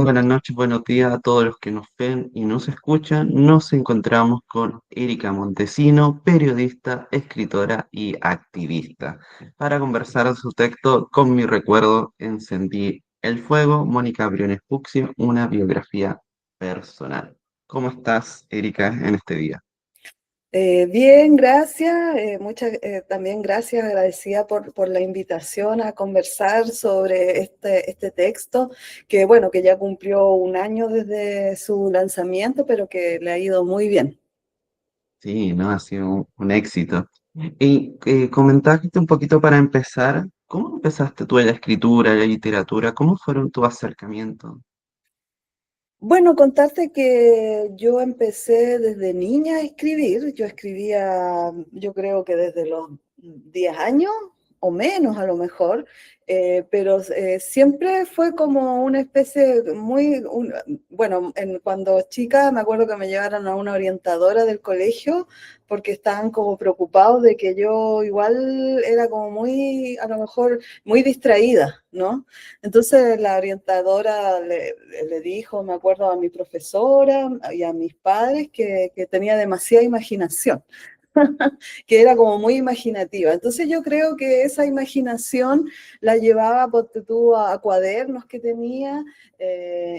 Buenas noches, buenos días a todos los que nos ven y nos escuchan. Nos encontramos con Erika Montesino, periodista, escritora y activista, para conversar de su texto Con mi recuerdo encendí el fuego, Mónica Briones Pucci, una biografía personal. ¿Cómo estás, Erika, en este día? Bien, gracias. También gracias, agradecida por la invitación a conversar sobre este texto, que bueno, que ya cumplió un año desde su lanzamiento, pero que le ha ido muy bien. Sí, no, ha sido un éxito. Y comentaste un poquito para empezar, ¿cómo empezaste tú en la escritura, en la literatura? ¿Cómo fueron tus acercamientos? Bueno, contarte que yo empecé desde niña a escribir. Yo escribía, yo creo que desde los 10 años o menos a lo mejor, pero siempre fue como una especie bueno, cuando chica me acuerdo que me llevaron a una orientadora del colegio porque estaban como preocupados de que yo igual era como muy, a lo mejor, muy distraída, ¿no? Entonces la orientadora le dijo, me acuerdo, a mi profesora y a mis padres que tenía demasiada imaginación, que era como muy imaginativa. Entonces yo creo que esa imaginación la llevaba, ponte tú, a cuadernos que tenía,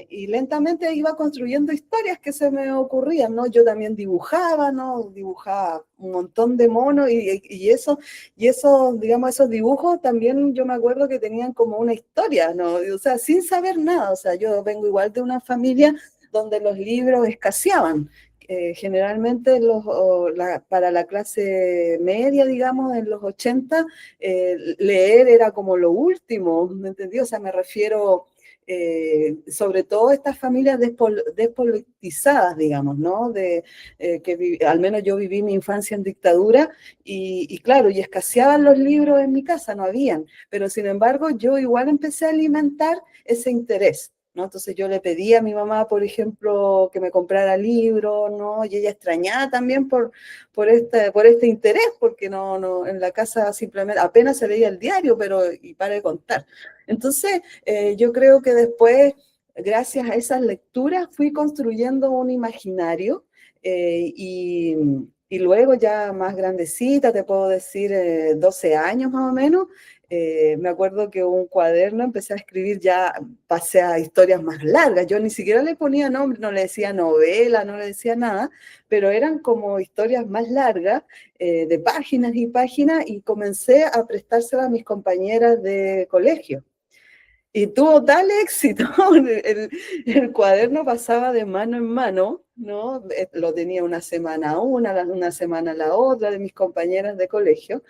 y lentamente iba construyendo historias que se me ocurrían, ¿no? Yo también dibujaba, ¿no? Dibujaba un montón de monos y eso, digamos, esos dibujos también yo me acuerdo que tenían como una historia, ¿no? O sea, sin saber nada, o sea, yo vengo igual de una familia donde los libros escaseaban. Generalmente para la clase media, digamos, en los 80, leer era como lo último, ¿me entendí? O sea, me refiero sobre todo a estas familias despolitizadas, digamos, ¿no? Al menos yo viví mi infancia en dictadura y claro, y escaseaban los libros en mi casa, no habían, pero sin embargo yo igual empecé a alimentar ese interés, ¿no? Entonces yo le pedí a mi mamá, por ejemplo, que me comprara libros, ¿no? Y ella extrañaba también por este interés, porque no, en la casa simplemente apenas se leía el diario, pero y para de contar. Entonces, yo creo que después, gracias a esas lecturas, fui construyendo un imaginario, y luego ya más grandecita, te puedo decir 12 años más o menos, me acuerdo que un cuaderno empecé a escribir, ya pasé a historias más largas. Yo ni siquiera le ponía nombre, no le decía novela, no le decía nada, pero eran como historias más largas, de páginas y páginas, y comencé a prestársela a mis compañeras de colegio. Y tuvo tal éxito, el, el cuaderno pasaba de mano en mano, ¿no? Lo tenía una semana una semana la otra de mis compañeras de colegio,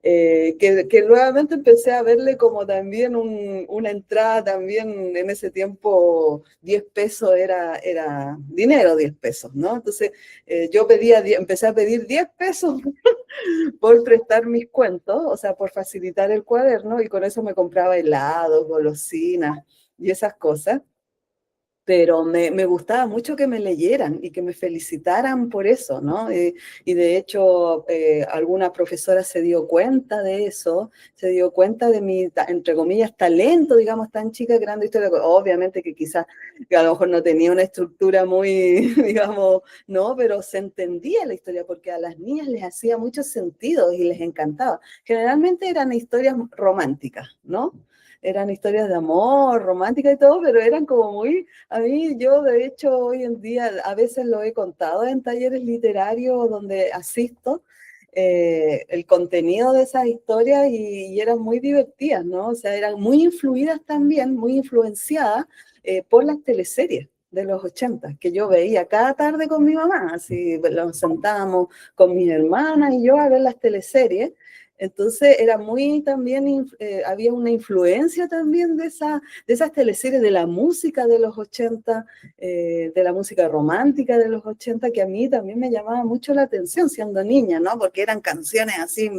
que nuevamente empecé a verle como también una entrada, también en ese tiempo 10 pesos era dinero, 10 pesos, ¿no? Entonces yo empecé a pedir 10 pesos por prestar mis cuentos, o sea, por facilitar el cuaderno, y con eso me compraba helados, golosinas y esas cosas. Pero me gustaba mucho que me leyeran y que me felicitaran por eso, ¿no? Y de hecho, alguna profesora se dio cuenta de eso, se dio cuenta de mi, entre comillas, talento, digamos, tan chica creando historia. Obviamente que quizás que a lo mejor no tenía una estructura muy, digamos, no, pero se entendía la historia porque a las niñas les hacía mucho sentido y les encantaba. Generalmente eran historias románticas, ¿no? Eran historias de amor, románticas y todo, pero eran como muy, a mí, yo de hecho hoy en día a veces lo he contado en talleres literarios donde asisto, el contenido de esas historias, y eran muy divertidas, ¿no? O sea, eran muy influidas también, muy influenciadas por las teleseries de los 80, que yo veía cada tarde con mi mamá, así nos sentábamos con mis hermanas y yo a ver las teleseries. Entonces era muy también, había una influencia también de esas teleseries, de la música de los 80, de la música romántica de los 80, que a mí también me llamaba mucho la atención siendo niña, ¿no? Porque eran canciones así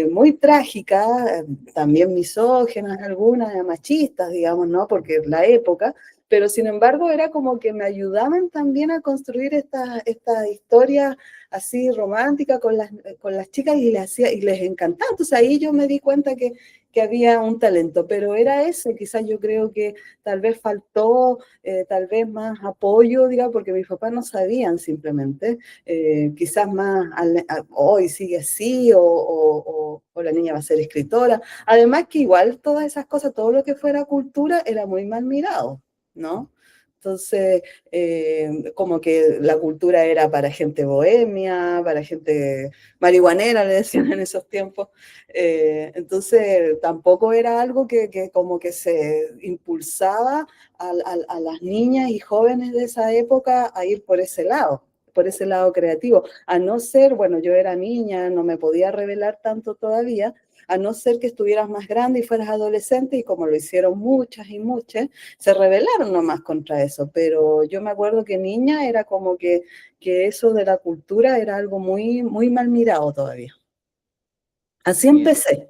muy trágicas, también misóginas algunas, machistas, digamos, ¿no? Porque la época, pero sin embargo era como que me ayudaban también a construir esta historia así romántica con las chicas, y les encantaba. Entonces ahí yo me di cuenta que había un talento, pero era ese, quizás yo creo que tal vez faltó, tal vez más apoyo, digamos, porque mis papás no sabían simplemente, quizás más, hoy sigue así, o la niña va a ser escritora, además que igual todas esas cosas, todo lo que fuera cultura era muy mal mirado, ¿no? Entonces, como que la cultura era para gente bohemia, para gente marihuanera, le decían en esos tiempos. Entonces, tampoco era algo que como que se impulsaba a las niñas y jóvenes de esa época a ir por ese lado creativo. A no ser, bueno, yo era niña, no me podía revelar tanto todavía, a no ser que estuvieras más grande y fueras adolescente, y como lo hicieron muchas y muchas, se rebelaron nomás contra eso. Pero yo me acuerdo que niña era como que eso de la cultura era algo muy, muy mal mirado todavía. Así Y empecé.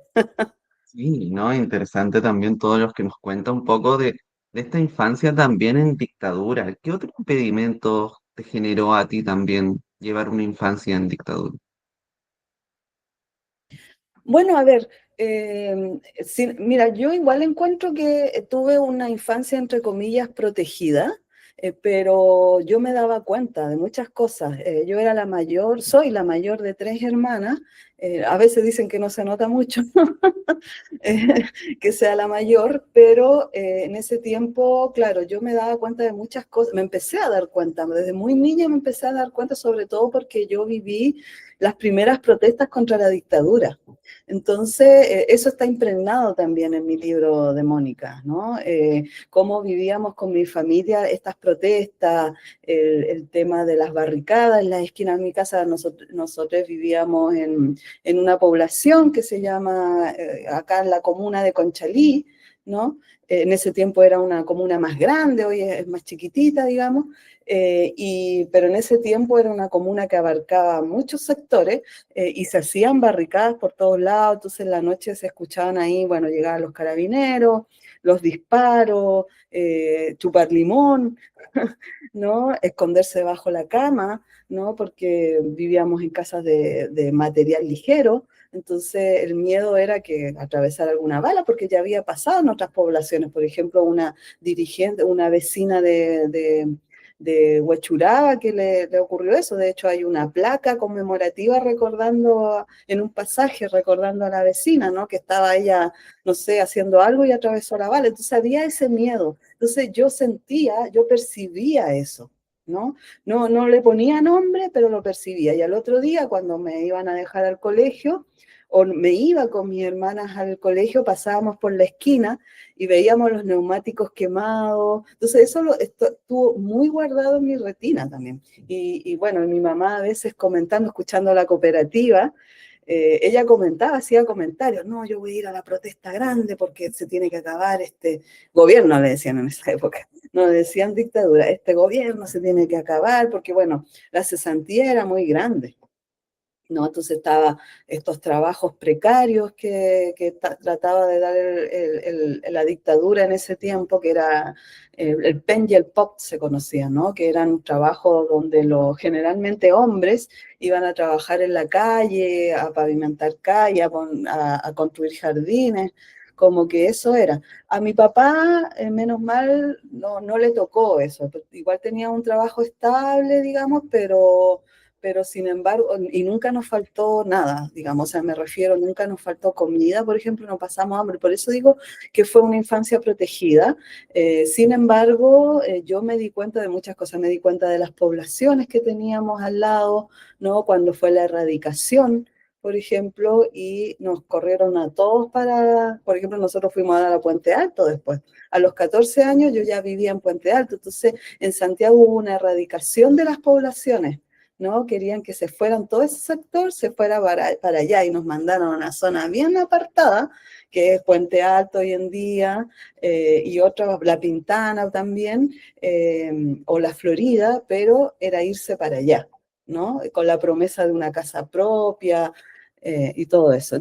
sí, ¿no? Interesante también todos los que nos cuenta un poco de esta infancia también en dictadura. ¿Qué otro impedimento te generó a ti también llevar una infancia en dictadura? Bueno, a ver, mira, yo igual encuentro que tuve una infancia, entre comillas, protegida, pero yo me daba cuenta de muchas cosas. Yo era la mayor, soy la mayor de tres hermanas. A veces dicen que no se nota mucho, eh, que sea la mayor, pero en ese tiempo, claro, yo me daba cuenta de muchas cosas, me empecé a dar cuenta, desde muy niña me empecé a dar cuenta, sobre todo porque yo viví las primeras protestas contra la dictadura. Entonces, eso está impregnado también en mi libro de Mónica, ¿no? Cómo vivíamos con mi familia estas protestas, el tema de las barricadas en las esquinas de mi casa. Nosotros vivíamos en una población que se llama, acá en la comuna de Conchalí, ¿no? En ese tiempo era una comuna más grande, hoy es más chiquitita, digamos, pero en ese tiempo era una comuna que abarcaba muchos sectores, y se hacían barricadas por todos lados. Entonces en la noche se escuchaban ahí, bueno, llegaban los carabineros, los disparos, chupar limón, ¿no? Esconderse bajo la cama, ¿no? Porque vivíamos en casas de material ligero. Entonces el miedo era que atravesara alguna bala, porque ya había pasado en otras poblaciones. Por ejemplo, una dirigente, una vecina de Huechuraba que le ocurrió eso. De hecho, hay una placa conmemorativa recordando, en un pasaje, recordando a la vecina, ¿no? Que estaba ella, no sé, haciendo algo y atravesó la bala. Entonces había ese miedo. Entonces yo sentía, yo percibía eso, ¿no? No le ponía nombre, pero lo percibía. Y al otro día, cuando me iban a dejar al colegio, o me iba con mis hermanas al colegio, pasábamos por la esquina y veíamos los neumáticos quemados. Entonces eso estuvo muy guardado en mi retina también. Y bueno, mi mamá a veces comentando, escuchando la cooperativa, ella comentaba, hacía comentarios: no, yo voy a ir a la protesta grande porque se tiene que acabar este gobierno, le decían en esa época, no le decían dictadura, este gobierno se tiene que acabar porque, bueno, la cesantía era muy grande, ¿no? Entonces estaba estos trabajos precarios que trataba de dar la dictadura en ese tiempo, que era el pen y el pop se conocía, ¿no? Que eran trabajos donde generalmente hombres iban a trabajar en la calle, a pavimentar calle, a construir jardines, como que eso era. A mi papá, menos mal, no le tocó eso. Igual tenía un trabajo estable, digamos, pero sin embargo, y nunca nos faltó nada, digamos, o sea, me refiero, nunca nos faltó comida, por ejemplo, no pasamos hambre, por eso digo que fue una infancia protegida. Sin embargo, yo me di cuenta de muchas cosas, me di cuenta de las poblaciones que teníamos al lado, ¿no? Cuando fue la erradicación, por ejemplo, y nos corrieron a todos por ejemplo, nosotros fuimos a dar a Puente Alto después. A los 14 años yo ya vivía en Puente Alto, entonces en Santiago hubo una erradicación de las poblaciones, ¿no? Querían que se fueran, todo ese sector se fuera para allá, y nos mandaron a una zona bien apartada, que es Puente Alto hoy en día, y otra, La Pintana también, o La Florida, pero era irse para allá, ¿no? Con la promesa de una casa propia, y todo eso.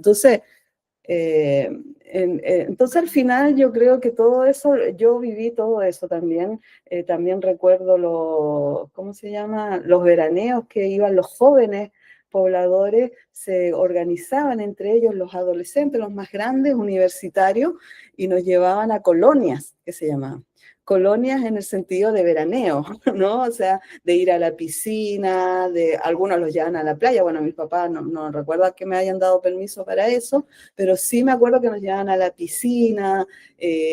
Eh, entonces al final yo creo que todo eso, yo viví todo eso también. También recuerdo ¿cómo se llama? Los veraneos que iban los jóvenes, pobladores se organizaban entre ellos, los adolescentes, los más grandes, universitarios, y nos llevaban a colonias, que se llamaban. Colonias en el sentido de veraneo, ¿no? O sea, de ir a la piscina, de algunos los llevan a la playa. Bueno, mis papás no recuerdo que me hayan dado permiso para eso, pero sí me acuerdo que nos llevaban a la piscina.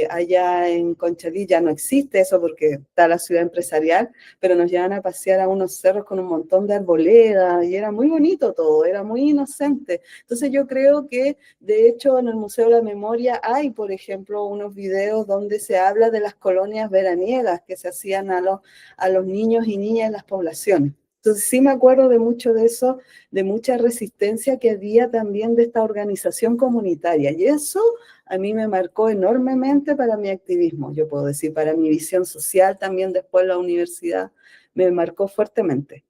Allá en Conchalí ya no existe eso porque está la ciudad empresarial, pero nos llevaban a pasear a unos cerros con un montón de arboledas y era muy bonito todo, era muy inocente. Entonces yo creo que de hecho en el Museo de la Memoria hay, por ejemplo, unos videos donde se habla de las colonias veraniegas que se hacían a los niños y niñas en las poblaciones. Entonces sí me acuerdo de mucho de eso, de mucha resistencia que había también de esta organización comunitaria. Y eso a mí me marcó enormemente para mi activismo, yo puedo decir, para mi visión social también después de la universidad, me marcó fuertemente.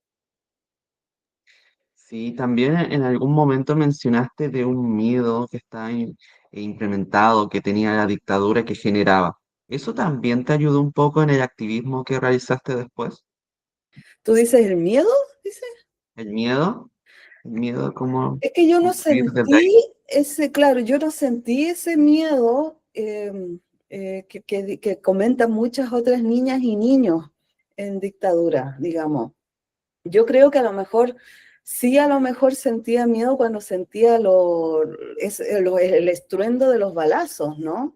Sí, también en algún momento mencionaste de un miedo que está implementado, que tenía la dictadura que generaba. ¿Eso también te ayudó un poco en el activismo que realizaste después? ¿Tú dices el miedo? Dices. ¿El miedo? ¿El miedo cómo Es que yo no construir desde ahí? sentí ese, claro, yo no sentí ese miedo que comentan muchas otras niñas y niños en dictadura, digamos. Yo creo que a lo mejor, sí, a lo mejor sentía miedo cuando sentía el estruendo de los balazos, ¿no?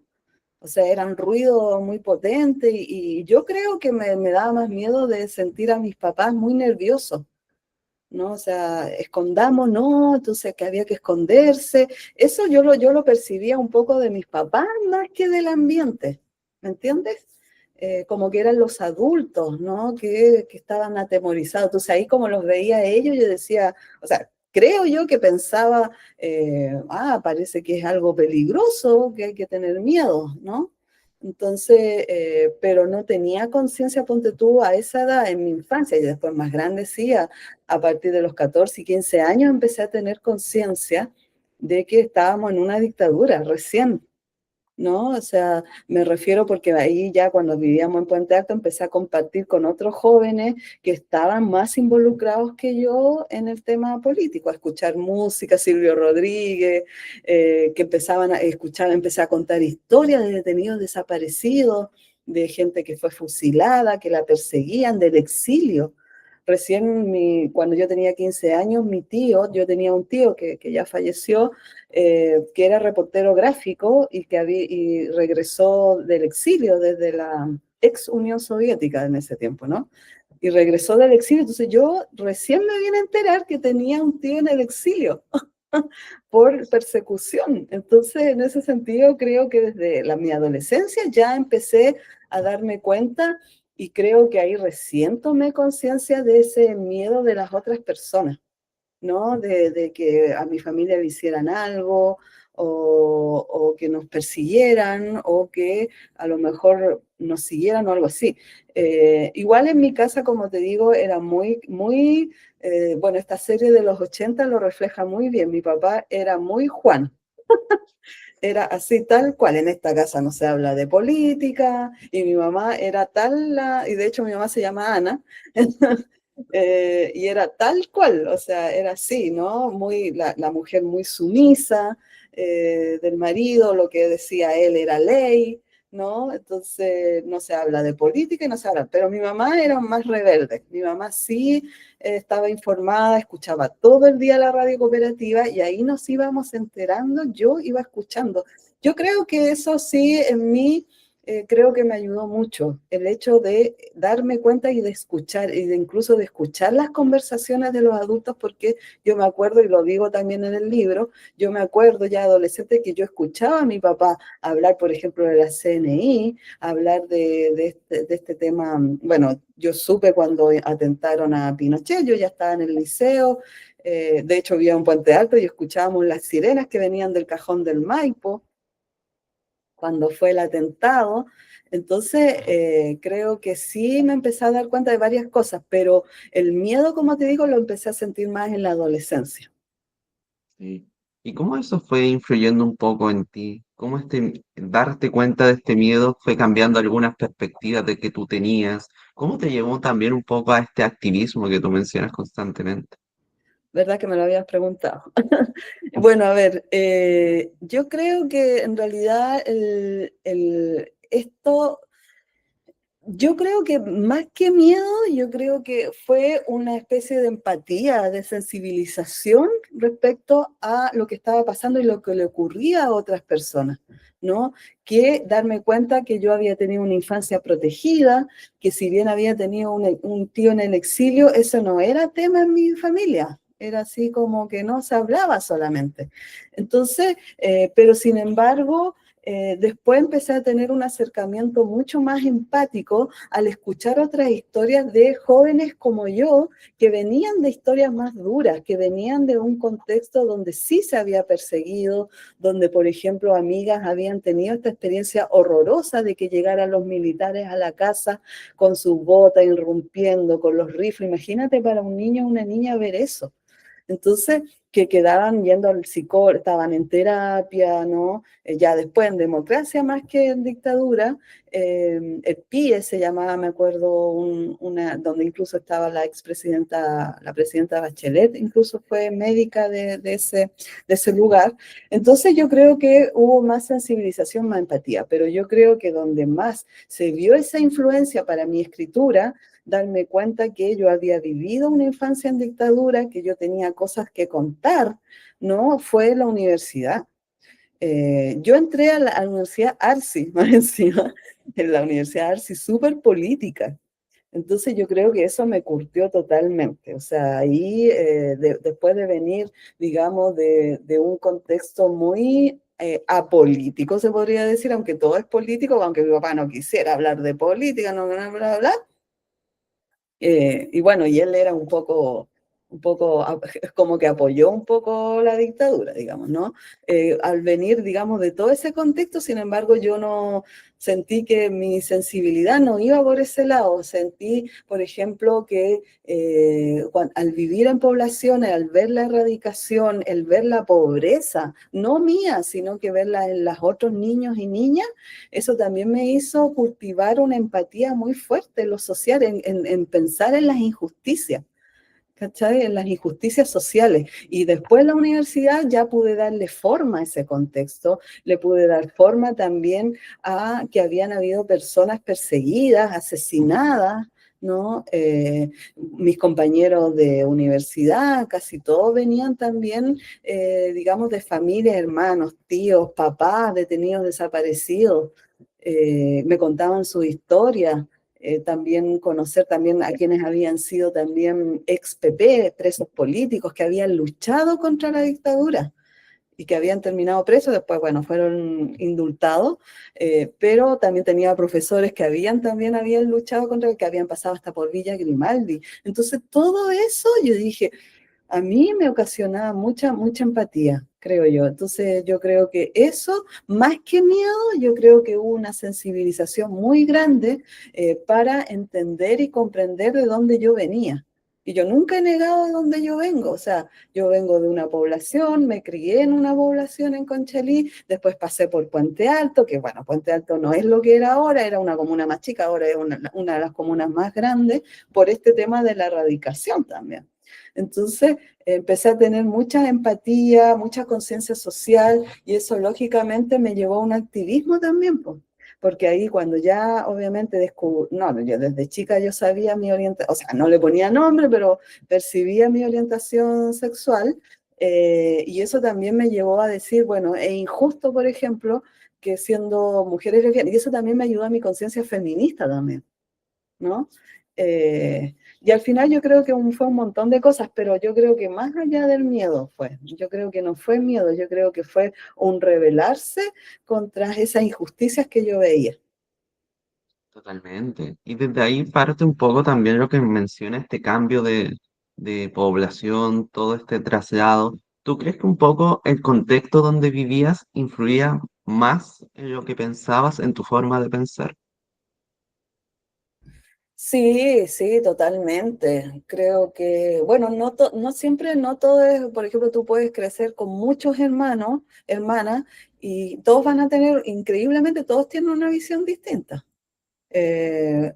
O sea, eran ruidos muy potentes y yo creo que me daba más miedo de sentir a mis papás muy nerviosos, ¿no? O sea, escondamos, no, entonces que había que esconderse. Eso yo lo percibía un poco de mis papás más que del ambiente, ¿me entiendes? Como que eran los adultos, ¿no? Que estaban atemorizados. Entonces ahí como los veía a ellos, yo decía, o sea, creo yo que pensaba, parece que es algo peligroso, que hay que tener miedo, ¿no? Entonces, pero no tenía conciencia, ponte tú, a esa edad, en mi infancia, y después más grande sí, a partir de los 14 y 15 años empecé a tener conciencia de que estábamos en una dictadura recién, ¿no? O sea, me refiero porque ahí ya cuando vivíamos en Puente Alto empecé a compartir con otros jóvenes que estaban más involucrados que yo en el tema político, a escuchar música, Silvio Rodríguez, que empezaban a escuchar, empecé a contar historias de detenidos desaparecidos, de gente que fue fusilada, que la perseguían, del exilio. Recién cuando yo tenía 15 años, mi tío, yo tenía un tío que ya falleció, que era reportero gráfico y regresó del exilio desde la ex Unión Soviética en ese tiempo, ¿no? Y regresó del exilio, entonces yo recién me vine a enterar que tenía un tío en el exilio por persecución. Entonces, en ese sentido, creo que desde mi adolescencia ya empecé a darme cuenta y creo que ahí recién tomé conciencia de ese miedo de las otras personas, ¿no? De que a mi familia le hicieran algo o que nos persiguieran o que a lo mejor nos siguieran o algo así. Igual en mi casa, como te digo, era bueno, esta serie de los 80 lo refleja muy bien. Mi papá era muy Juan, era así tal cual. En esta casa no se habla de política y mi mamá era y de hecho mi mamá se llama Ana, y era tal cual, o sea, era así, ¿no? La mujer muy sumisa del marido, lo que decía él era ley, ¿no? Entonces no se habla de política y no se habla, pero mi mamá era más rebelde, mi mamá sí estaba informada, escuchaba todo el día la radio cooperativa y ahí nos íbamos enterando, yo iba escuchando. Yo creo que eso sí en mí creo que me ayudó mucho el hecho de darme cuenta y de escuchar, y de incluso de escuchar las conversaciones de los adultos, porque yo me acuerdo, y lo digo también en el libro, yo me acuerdo ya adolescente que yo escuchaba a mi papá hablar, por ejemplo, de la CNI, hablar de este tema. Bueno, yo supe cuando atentaron a Pinochet, yo ya estaba en el liceo, de hecho vivía en Puente Alto y escuchábamos las sirenas que venían del cajón del Maipo cuando fue el atentado. Entonces, creo que sí me empecé a dar cuenta de varias cosas, pero el miedo, como te digo, lo empecé a sentir más en la adolescencia. Sí. ¿Y cómo eso fue influyendo un poco en ti? ¿Cómo darte cuenta de este miedo fue cambiando algunas perspectivas de que tú tenías? ¿Cómo te llevó también un poco a este activismo que tú mencionas constantemente? ¿Verdad que me lo habías preguntado? Bueno, a ver, yo creo que en realidad esto, yo creo que más que miedo, yo creo que fue una especie de empatía, de sensibilización respecto a lo que estaba pasando y lo que le ocurría a otras personas, ¿no? Que darme cuenta que yo había tenido una infancia protegida, que si bien había tenido un tío en el exilio, eso no era tema en mi familia. Era así como que no se hablaba solamente. Entonces, pero sin embargo, después empecé a tener un acercamiento mucho más empático al escuchar otras historias de jóvenes como yo, que venían de historias más duras, que venían de un contexto donde sí se había perseguido, donde, por ejemplo, amigas habían tenido esta experiencia horrorosa de que llegaran los militares a la casa con sus botas, irrumpiendo, con los rifles. Imagínate para un niño o una niña ver eso. Entonces, que quedaban yendo al psicólogo, estaban en terapia, ¿no? Ya después en democracia más que en dictadura, el PIE se llamaba, me acuerdo, donde incluso estaba la expresidenta, la presidenta Bachelet, incluso fue médica de ese lugar. Entonces yo creo que hubo más sensibilización, más empatía, pero yo creo que donde más se vio esa influencia para mi escritura, darme cuenta que yo había vivido una infancia en dictadura, que yo tenía cosas que contar, ¿no? Fue la universidad. Yo entré a la Universidad Arci, más encima, en la Universidad Arci, súper política. Entonces yo creo que eso me curtió totalmente. O sea, ahí, después de venir, digamos, de un contexto muy apolítico, se podría decir, aunque todo es político, aunque mi papá no quisiera hablar de política, no, bla, bla, bla, y bueno, y él era un poco, como que apoyó un poco la dictadura, digamos, ¿no? Al venir, digamos, de todo ese contexto, sin embargo, yo no sentí que mi sensibilidad no iba por ese lado. Sentí, por ejemplo, que al vivir en poblaciones, al ver la erradicación, el ver la pobreza, no mía, sino que verla en los otros niños y niñas, eso también me hizo cultivar una empatía muy fuerte en lo social, en pensar en las injusticias, ¿cachai? En las injusticias sociales. Y después en la universidad ya pude darle forma a ese contexto, le pude dar forma también a que habían habido personas perseguidas, asesinadas, ¿no? Mis compañeros de universidad, casi todos venían también, digamos, de familias, hermanos, tíos, papás, detenidos desaparecidos. Me contaban su historia, también conocer también a quienes habían sido también ex PP, presos políticos, que habían luchado contra la dictadura y que habían terminado presos, después, bueno, fueron indultados, pero también tenía profesores que habían luchado contra, que habían pasado hasta por Villa Grimaldi. Entonces, todo eso yo dije, a mí me ocasionaba mucha empatía, creo yo. Entonces yo creo que eso, más que miedo, yo creo que hubo una sensibilización muy grande para entender y comprender de dónde yo venía. Y yo nunca he negado de dónde yo vengo. O sea, yo vengo de una población, me crié en una población en Conchalí, después pasé por Puente Alto, que bueno, Puente Alto no es lo que era ahora, era una comuna más chica, ahora es una de las comunas más grandes, por este tema de la erradicación también. Entonces, empecé a tener mucha empatía, mucha conciencia social y eso lógicamente me llevó a un activismo también, pues, porque ahí cuando ya obviamente descubrí, no, yo desde chica yo sabía mi orientación, o sea, no le ponía nombre, pero percibía mi orientación sexual, y eso también me llevó a decir, bueno, es injusto, por ejemplo, que siendo mujeres lesbianas, y eso también me ayudó a mi conciencia feminista también, ¿no? Y al final yo creo que fue un montón de cosas, pero yo creo que más allá del miedo fue, yo creo que no fue miedo, yo creo que fue un rebelarse contra esas injusticias que yo veía. Totalmente. Y desde ahí parte un poco también lo que menciona este cambio de población, todo este traslado. ¿Tú crees que un poco el contexto donde vivías influía más en lo que pensabas, en tu forma de pensar? Sí, sí, totalmente. Creo que, bueno, no siempre, no todo es, por ejemplo, tú puedes crecer con muchos hermanos, hermanas, y todos van a tener, increíblemente, todos tienen una visión distinta.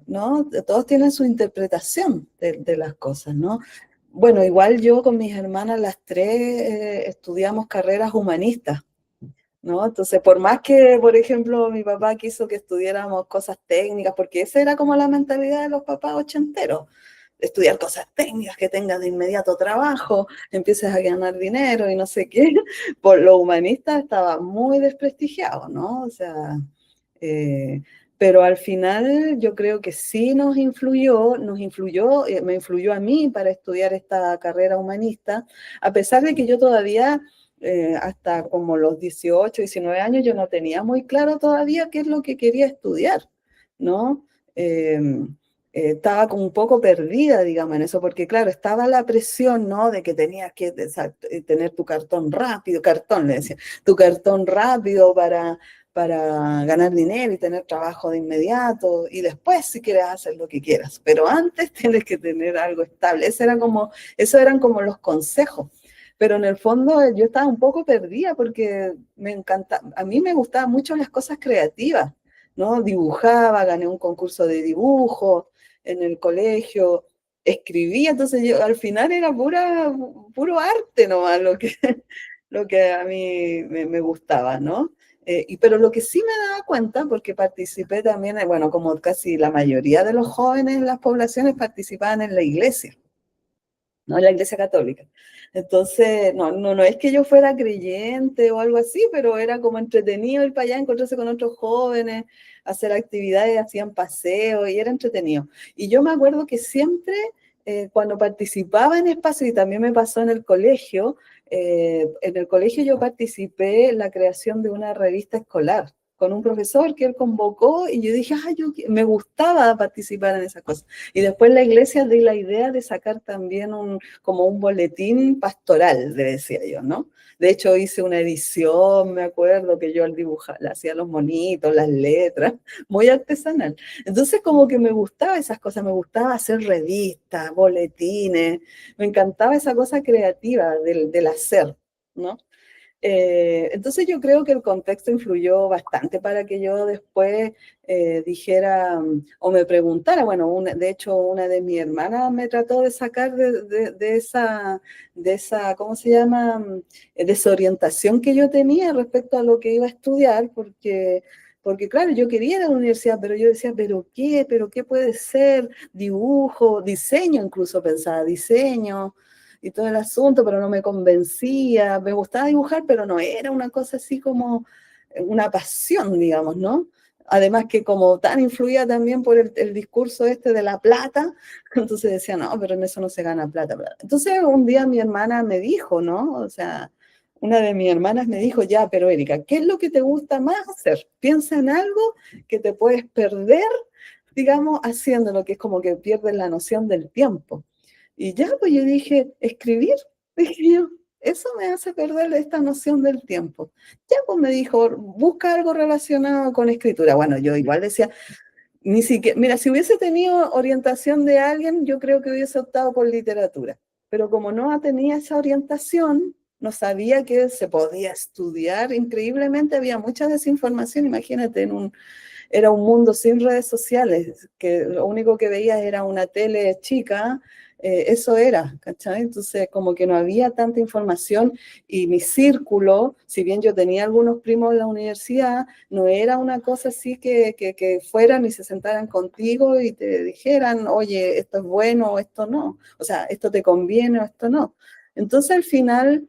¿No? Todos tienen su interpretación de las cosas, ¿no? Bueno, igual yo con mis hermanas las tres estudiamos carreras humanistas, ¿no? Entonces, por más que, por ejemplo, mi papá quiso que estudiáramos cosas técnicas, porque esa era como la mentalidad de los papás ochenteros, estudiar cosas técnicas, que tengas de inmediato trabajo, empieces a ganar dinero y no sé qué, por lo humanista estaba muy desprestigiado, ¿no? O sea, eh, pero al final yo creo que sí nos influyó, me influyó a mí para estudiar esta carrera humanista, a pesar de que yo todavía hasta como los 18, 19 años, yo no tenía muy claro todavía qué es lo que quería estudiar, ¿no? Eh, estaba como un poco perdida, digamos, en eso, porque claro, estaba la presión, ¿no? De que tenías que tener tu cartón rápido, cartón, le decía, tu cartón rápido para ganar dinero y tener trabajo de inmediato, y después si quieres hacer lo que quieras, pero antes tienes que tener algo estable. Eso eran como los consejos. Pero en el fondo yo estaba un poco perdida porque me encanta, a mí me gustaban mucho las cosas creativas, ¿no? Dibujaba, gané un concurso de dibujo en el colegio, escribía, entonces yo al final era puro arte nomás lo que a mí me gustaba, ¿no? Pero lo que sí me daba cuenta, porque participé también, bueno, como casi la mayoría de los jóvenes en las poblaciones participaban en la iglesia, ¿no? En la iglesia católica. Entonces, no es que yo fuera creyente o algo así, pero era como entretenido ir para allá, encontrarse con otros jóvenes, hacer actividades, hacían paseos y era entretenido. Y yo me acuerdo que siempre, cuando participaba en espacios, y también me pasó en el colegio yo participé en la creación de una revista escolar con un profesor que él convocó y yo dije, me gustaba participar en esas cosas. Y después la iglesia di la idea de sacar también como un boletín pastoral, le decía yo, ¿no? De hecho, hice una edición, me acuerdo que yo al dibujar, le hacía los monitos, las letras, muy artesanal. Entonces, como que me gustaba esas cosas, me gustaba hacer revistas, boletines, me encantaba esa cosa creativa del hacer, ¿no? Entonces yo creo que el contexto influyó bastante para que yo después dijera o me preguntara, bueno, de hecho una de mis hermanas me trató de sacar de esa, ¿cómo se llama? Desorientación que yo tenía respecto a lo que iba a estudiar, porque claro, yo quería ir a la universidad, pero yo decía, ¿pero qué? ¿Pero qué puede ser? Dibujo, diseño, incluso pensaba, diseño y todo el asunto, pero no me convencía. Me gustaba dibujar, pero no era una cosa así como una pasión, digamos, ¿no? Además que como tan influía también por el discurso este de la plata, entonces decía, no, pero en eso no se gana plata, plata. Entonces un día mi hermana me dijo, ¿no? O sea, una de mis hermanas me dijo, ya, pero Erika, ¿qué es lo que te gusta más hacer? Piensa en algo que te puedes perder, digamos, haciendo lo que es como que pierdes la noción del tiempo. Y ya, pues yo dije, escribir, dije yo, eso me hace perder esta noción del tiempo. Ya, pues me dijo, busca algo relacionado con escritura. Bueno, yo igual decía, ni siquiera, mira, si hubiese tenido orientación de alguien, yo creo que hubiese optado por literatura. Pero como no tenía esa orientación, no sabía que se podía estudiar. Increíblemente había mucha desinformación, imagínate, era un mundo sin redes sociales, que lo único que veías era una tele chica, eso era, ¿cachai? Entonces como que no había tanta información y mi círculo, si bien yo tenía algunos primos en la universidad, no era una cosa así que fueran y se sentaran contigo y te dijeran, oye, esto es bueno o esto no, o sea, esto te conviene o esto no. Entonces al final...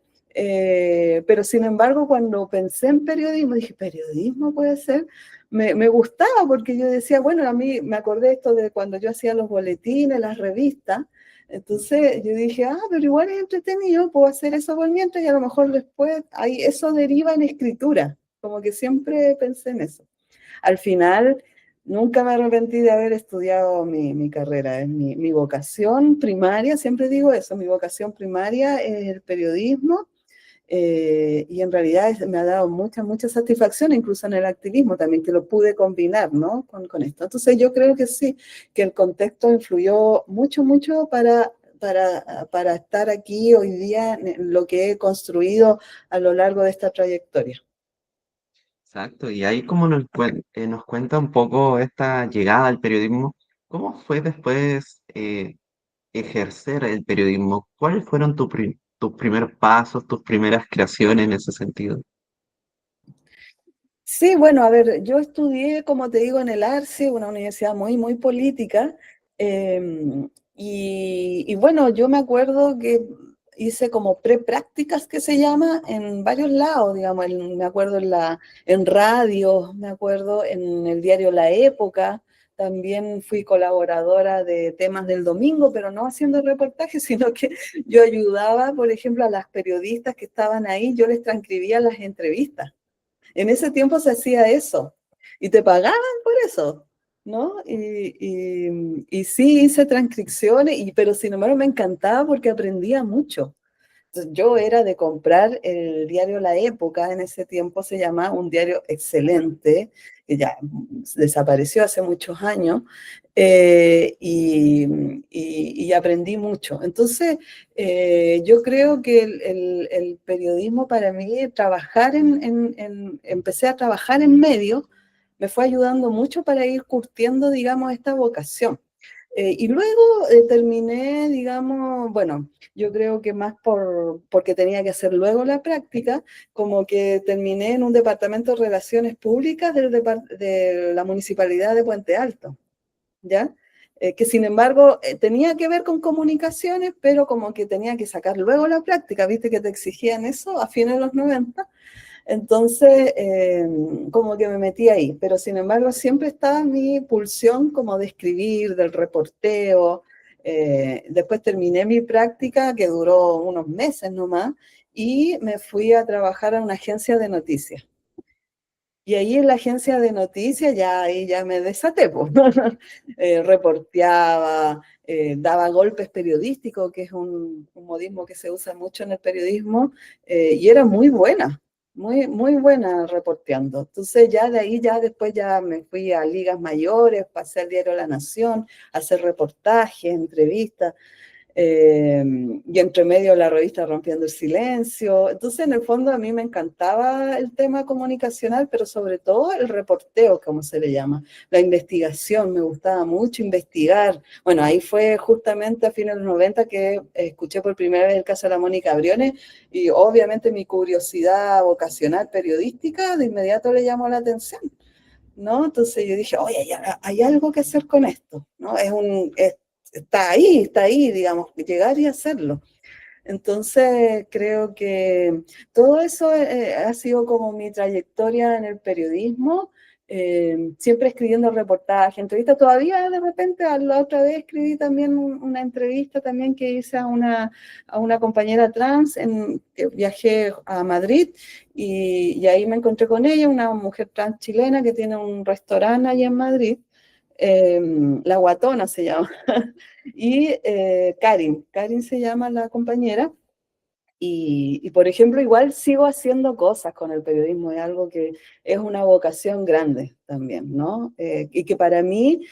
pero sin embargo, cuando pensé en periodismo, dije, ¿periodismo puede ser? Me gustaba porque yo decía, bueno, a mí me acordé esto de cuando yo hacía los boletines, las revistas, entonces yo dije, pero igual es entretenido, puedo hacer eso por mientras y a lo mejor después ahí eso deriva en escritura, como que siempre pensé en eso. Al final, nunca me arrepentí de haber estudiado mi carrera, es mi vocación primaria, siempre digo eso, mi vocación primaria es el periodismo y en realidad me ha dado mucha satisfacción, incluso en el activismo también, que lo pude combinar, ¿no? Con esto. Entonces yo creo que sí, que el contexto influyó mucho para estar aquí hoy día en lo que he construido a lo largo de esta trayectoria. Exacto, y ahí como nos cuenta un poco esta llegada al periodismo, ¿cómo fue después? ejercer el periodismo, ¿cuáles fueron tus primeros pasos, tus primeras creaciones en ese sentido? Sí, bueno, a ver, yo estudié, como te digo, en el ARCE, una universidad muy, muy política, y bueno, yo me acuerdo que hice como preprácticas que se llama en varios lados, digamos, me acuerdo en radio, me acuerdo en el diario La Época, también fui colaboradora de temas del domingo, pero no haciendo reportajes, sino que yo ayudaba, por ejemplo, a las periodistas que estaban ahí, yo les transcribía las entrevistas. En ese tiempo se hacía eso y te pagaban por eso, ¿no? Y sí hice transcripciones, pero sin embargo me encantaba porque aprendía mucho. Entonces, yo era de comprar el diario La Época, en ese tiempo se llamaba un diario excelente, que ya desapareció hace muchos años, y aprendí mucho. Entonces, yo creo que el periodismo para mí, empecé a trabajar en medios, me fue ayudando mucho para ir curtiendo, digamos, esta vocación. Y luego terminé, digamos, bueno, yo creo que más porque tenía que hacer luego la práctica, como que terminé en un departamento de relaciones públicas de la municipalidad de Puente Alto, ¿ya? Que sin embargo tenía que ver con comunicaciones, pero como que tenía que sacar luego la práctica, viste que te exigían eso a fines de los 90. Entonces, como que me metí ahí, pero sin embargo siempre estaba mi pulsión como de escribir, del reporteo. Después terminé mi práctica, que duró unos meses nomás, y me fui a trabajar a una agencia de noticias. Y ahí en la agencia de noticias ahí ya me desaté, pues. Reporteaba, daba golpes periodísticos, que es un modismo que se usa mucho en el periodismo, y era muy buena, muy, muy buena reporteando. Entonces ya de ahí, ya después ya me fui a ligas mayores, pasé al diario La Nación, a hacer reportajes, entrevistas, y entre medio la revista Rompiendo el Silencio. Entonces, en el fondo, a mí me encantaba el tema comunicacional, pero sobre todo el reporteo, como se le llama, la investigación. Me gustaba mucho investigar. Bueno, ahí fue justamente a fines de los 90 que escuché por primera vez el caso de la Mónica Briones, y obviamente mi curiosidad vocacional periodística de inmediato le llamó la atención, ¿no? Entonces yo dije, oye, hay algo que hacer con esto, ¿no? Está ahí, digamos, llegar y hacerlo. Entonces creo que todo eso ha sido como mi trayectoria en el periodismo, siempre escribiendo reportajes, entrevistas. Todavía de repente, la otra vez escribí también una entrevista también que hice a una compañera trans, que viajé a Madrid, y ahí me encontré con ella, una mujer trans chilena que tiene un restaurante allá en Madrid, La Guatona se llama. Y Karin se llama la compañera, por ejemplo, igual sigo haciendo cosas con el periodismo, es algo que es una vocación grande también, ¿no? Y que para mí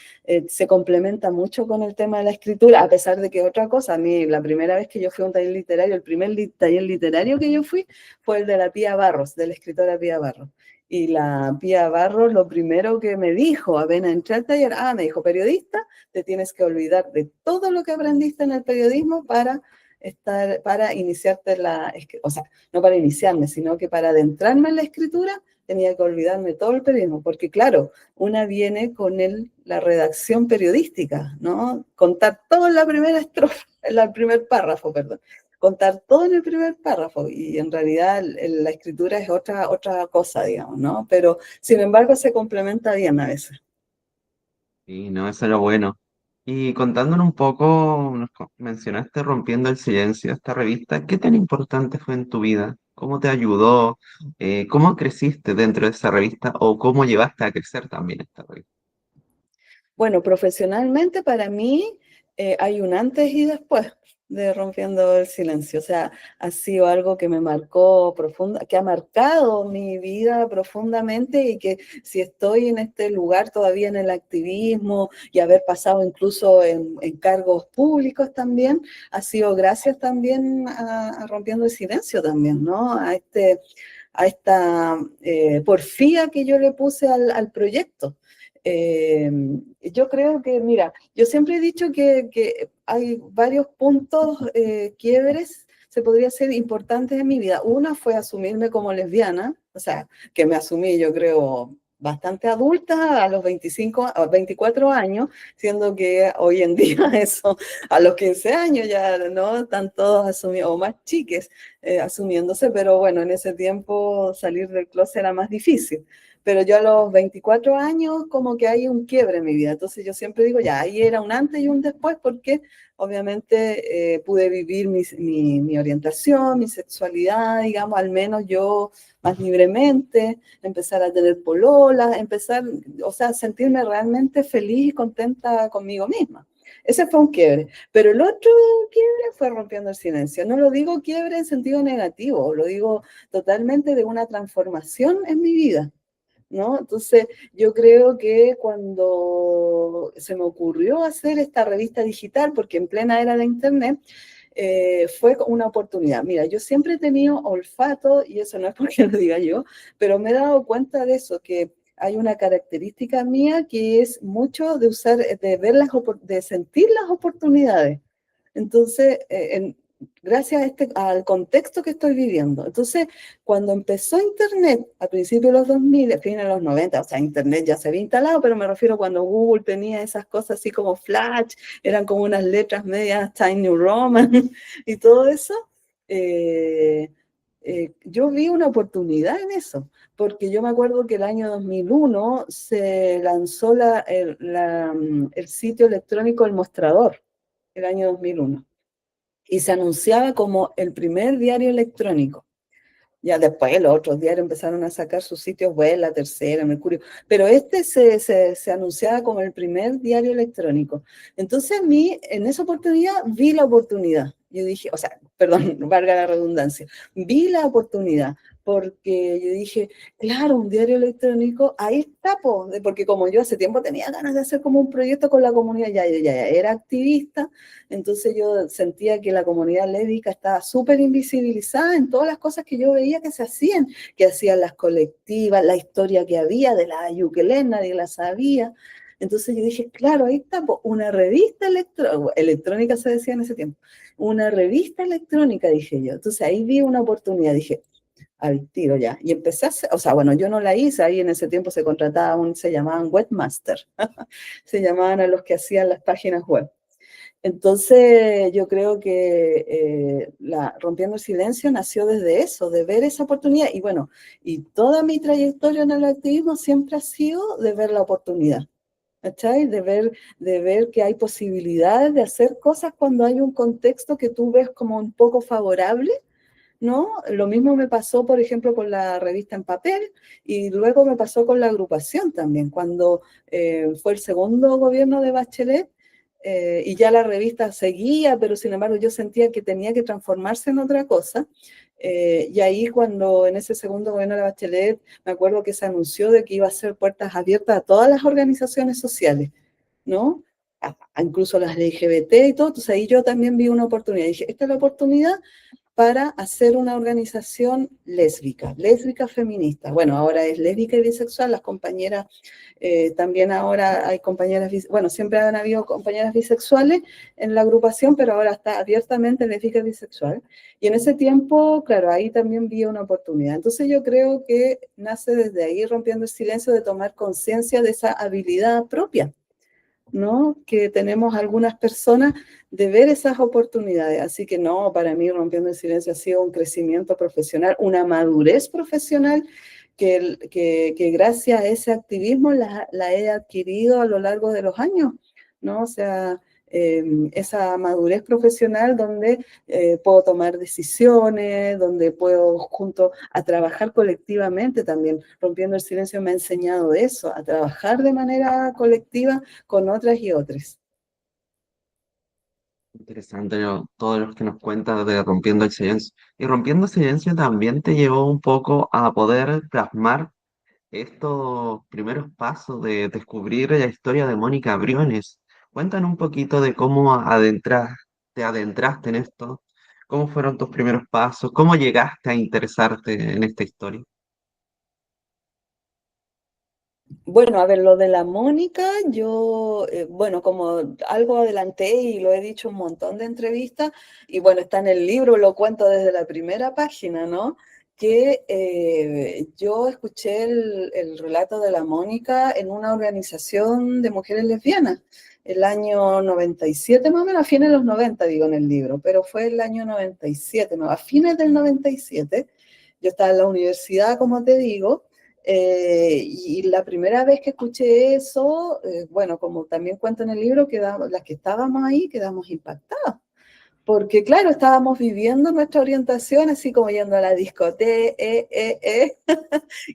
se complementa mucho con el tema de la escritura, a pesar de que otra cosa, a mí la primera vez que yo fui a un taller literario, el primer taller literario que yo fui fue el de la Pía Barros, de la escritora Pía Barros. Y la Pía Barros lo primero que me dijo, apenas entré al taller, me dijo, periodista, te tienes que olvidar de todo lo que aprendiste en el periodismo para iniciarte o sea, no para iniciarme, sino que para adentrarme en la escritura tenía que olvidarme todo el periodismo, porque claro, una viene con la redacción periodística, ¿no? Contar todo en la primera estrofa, en el primer párrafo, perdón. Contar todo en el primer párrafo, y en realidad la escritura es otra cosa, digamos, ¿no? Pero sin embargo se complementa bien a veces. Y no, eso es lo bueno. Y contándonos un poco, mencionaste Rompiendo el Silencio, esta revista, ¿qué tan importante fue en tu vida? ¿Cómo te ayudó? ¿Cómo creciste dentro de esa revista o cómo llevaste a crecer también esta revista? Bueno, profesionalmente para mí hay un antes y después de Rompiendo el Silencio. O sea, ha sido algo que me marcó profunda, que ha marcado mi vida profundamente, y que si estoy en este lugar todavía en el activismo y haber pasado incluso en cargos públicos también, ha sido gracias también a Rompiendo el Silencio también, ¿no? A esta porfía que yo le puse al proyecto. Eh, yo creo que, mira, yo siempre he dicho que hay varios puntos quiebres, se podría ser importantes en mi vida. Una fue asumirme como lesbiana, o sea, que me asumí, yo creo, bastante adulta a los 25, a 24 años, siendo que hoy en día eso, a los 15 años ya no están todos asumidos, o más chiques asumiéndose, pero bueno, en ese tiempo salir del closet era más difícil. Pero yo a los 24 años como que hay un quiebre en mi vida. Entonces yo siempre digo, ya, ahí era un antes y un después porque obviamente pude vivir mi orientación, mi sexualidad, digamos, al menos yo más libremente, empezar a tener pololas, empezar, o sea, sentirme realmente feliz y contenta conmigo misma. Ese fue un quiebre. Pero el otro quiebre fue rompiendo el silencio. No lo digo quiebre en sentido negativo, lo digo totalmente de una transformación en mi vida. ¿No? Entonces, yo creo que cuando se me ocurrió hacer esta revista digital, porque en plena era de Internet, fue una oportunidad. Mira, yo siempre he tenido olfato, y eso no es porque lo diga yo, pero me he dado cuenta de eso, que hay una característica mía que es mucho de usar, de ver de sentir las oportunidades. Entonces, gracias a al contexto que estoy viviendo. Entonces, cuando empezó Internet, a principios de los 2000, a fines de los 90, o sea, Internet ya se había instalado, pero me refiero cuando Google tenía esas cosas así como Flash, eran como unas letras medias Time New Roman y todo eso, eh, yo vi una oportunidad en eso, porque yo me acuerdo que el año 2001 se lanzó el sitio electrónico El Mostrador, el año 2001, y se anunciaba como el primer diario electrónico. Ya después los otros diarios empezaron a sacar sus sitios web, La Tercera, Mercurio, pero este se anunciaba como el primer diario electrónico. Entonces a mí, en esa oportunidad, vi la oportunidad. Yo dije, o sea, perdón, valga la redundancia, vi la oportunidad, porque yo dije, claro, un diario electrónico, ahí está, porque como yo hace tiempo tenía ganas de hacer como un proyecto con la comunidad, ya era activista, entonces yo sentía que la comunidad lésbica estaba súper invisibilizada en todas las cosas que yo veía que hacían las colectivas, la historia que había de la Ayukelé, nadie la sabía. Entonces yo dije, claro, ahí está, una revista electrónica se decía en ese tiempo, una revista electrónica, dije yo. Entonces ahí vi una oportunidad, dije, al tiro ya. Y empecé a hacer, o sea, bueno, yo no la hice, ahí en ese tiempo se contrataba se llamaban webmaster, se llamaban a los que hacían las páginas web. Entonces, yo creo que Rompiendo el Silencio nació desde eso, de ver esa oportunidad. Y bueno, y toda mi trayectoria en el activismo siempre ha sido de ver la oportunidad, ¿cachai? De ver que hay posibilidades de hacer cosas cuando hay un contexto que tú ves como un poco favorable, ¿no? Lo mismo me pasó, por ejemplo, con la revista en papel y luego me pasó con la agrupación también, cuando fue el segundo gobierno de Bachelet y ya la revista seguía, pero sin embargo yo sentía que tenía que transformarse en otra cosa. Y ahí cuando en ese segundo gobierno de Bachelet, me acuerdo que se anunció de que iba a ser puertas abiertas a todas las organizaciones sociales, ¿no? Incluso las LGBT y todo, entonces ahí yo también vi una oportunidad. Dije, esta es la oportunidad para hacer una organización lésbica feminista. Bueno, ahora es lésbica y bisexual, las compañeras, también ahora hay compañeras, bueno, siempre han habido compañeras bisexuales en la agrupación, pero ahora está abiertamente lésbica y bisexual. Y en ese tiempo, claro, ahí también vi una oportunidad. Entonces yo creo que nace desde ahí rompiendo el silencio de tomar conciencia de esa habilidad propia, ¿no? Que tenemos algunas personas de ver esas oportunidades. Así que no, para mí Rompiendo el Silencio ha sido un crecimiento profesional, una madurez profesional que gracias a ese activismo la he adquirido a lo largo de los años, ¿no? O sea, esa madurez profesional donde puedo tomar decisiones, donde puedo junto a trabajar colectivamente también. Rompiendo el Silencio me ha enseñado eso, a trabajar de manera colectiva con otras y otras. Interesante todo lo que nos cuentas de Rompiendo el Silencio. Y Rompiendo el Silencio también te llevó un poco a poder plasmar estos primeros pasos de descubrir la historia de Mónica Briones. Cuéntanos un poquito de cómo te adentraste en esto, cómo fueron tus primeros pasos, cómo llegaste a interesarte en esta historia. Bueno, a ver, lo de la Mónica, yo, bueno, como algo adelanté y lo he dicho en un montón de entrevistas, y bueno, está en el libro, lo cuento desde la primera página, ¿no? Que yo escuché el relato de la Mónica en una organización de mujeres lesbianas, el año 97, más o menos, a fines de los 90, digo en el libro, pero fue el año 97, ¿no? A fines del 97, yo estaba en la universidad, como te digo. Y la primera vez que escuché eso, bueno, como también cuento en el libro, las que estábamos ahí quedamos impactadas. Porque claro, estábamos viviendo nuestra orientación, así como yendo a la discoteca, que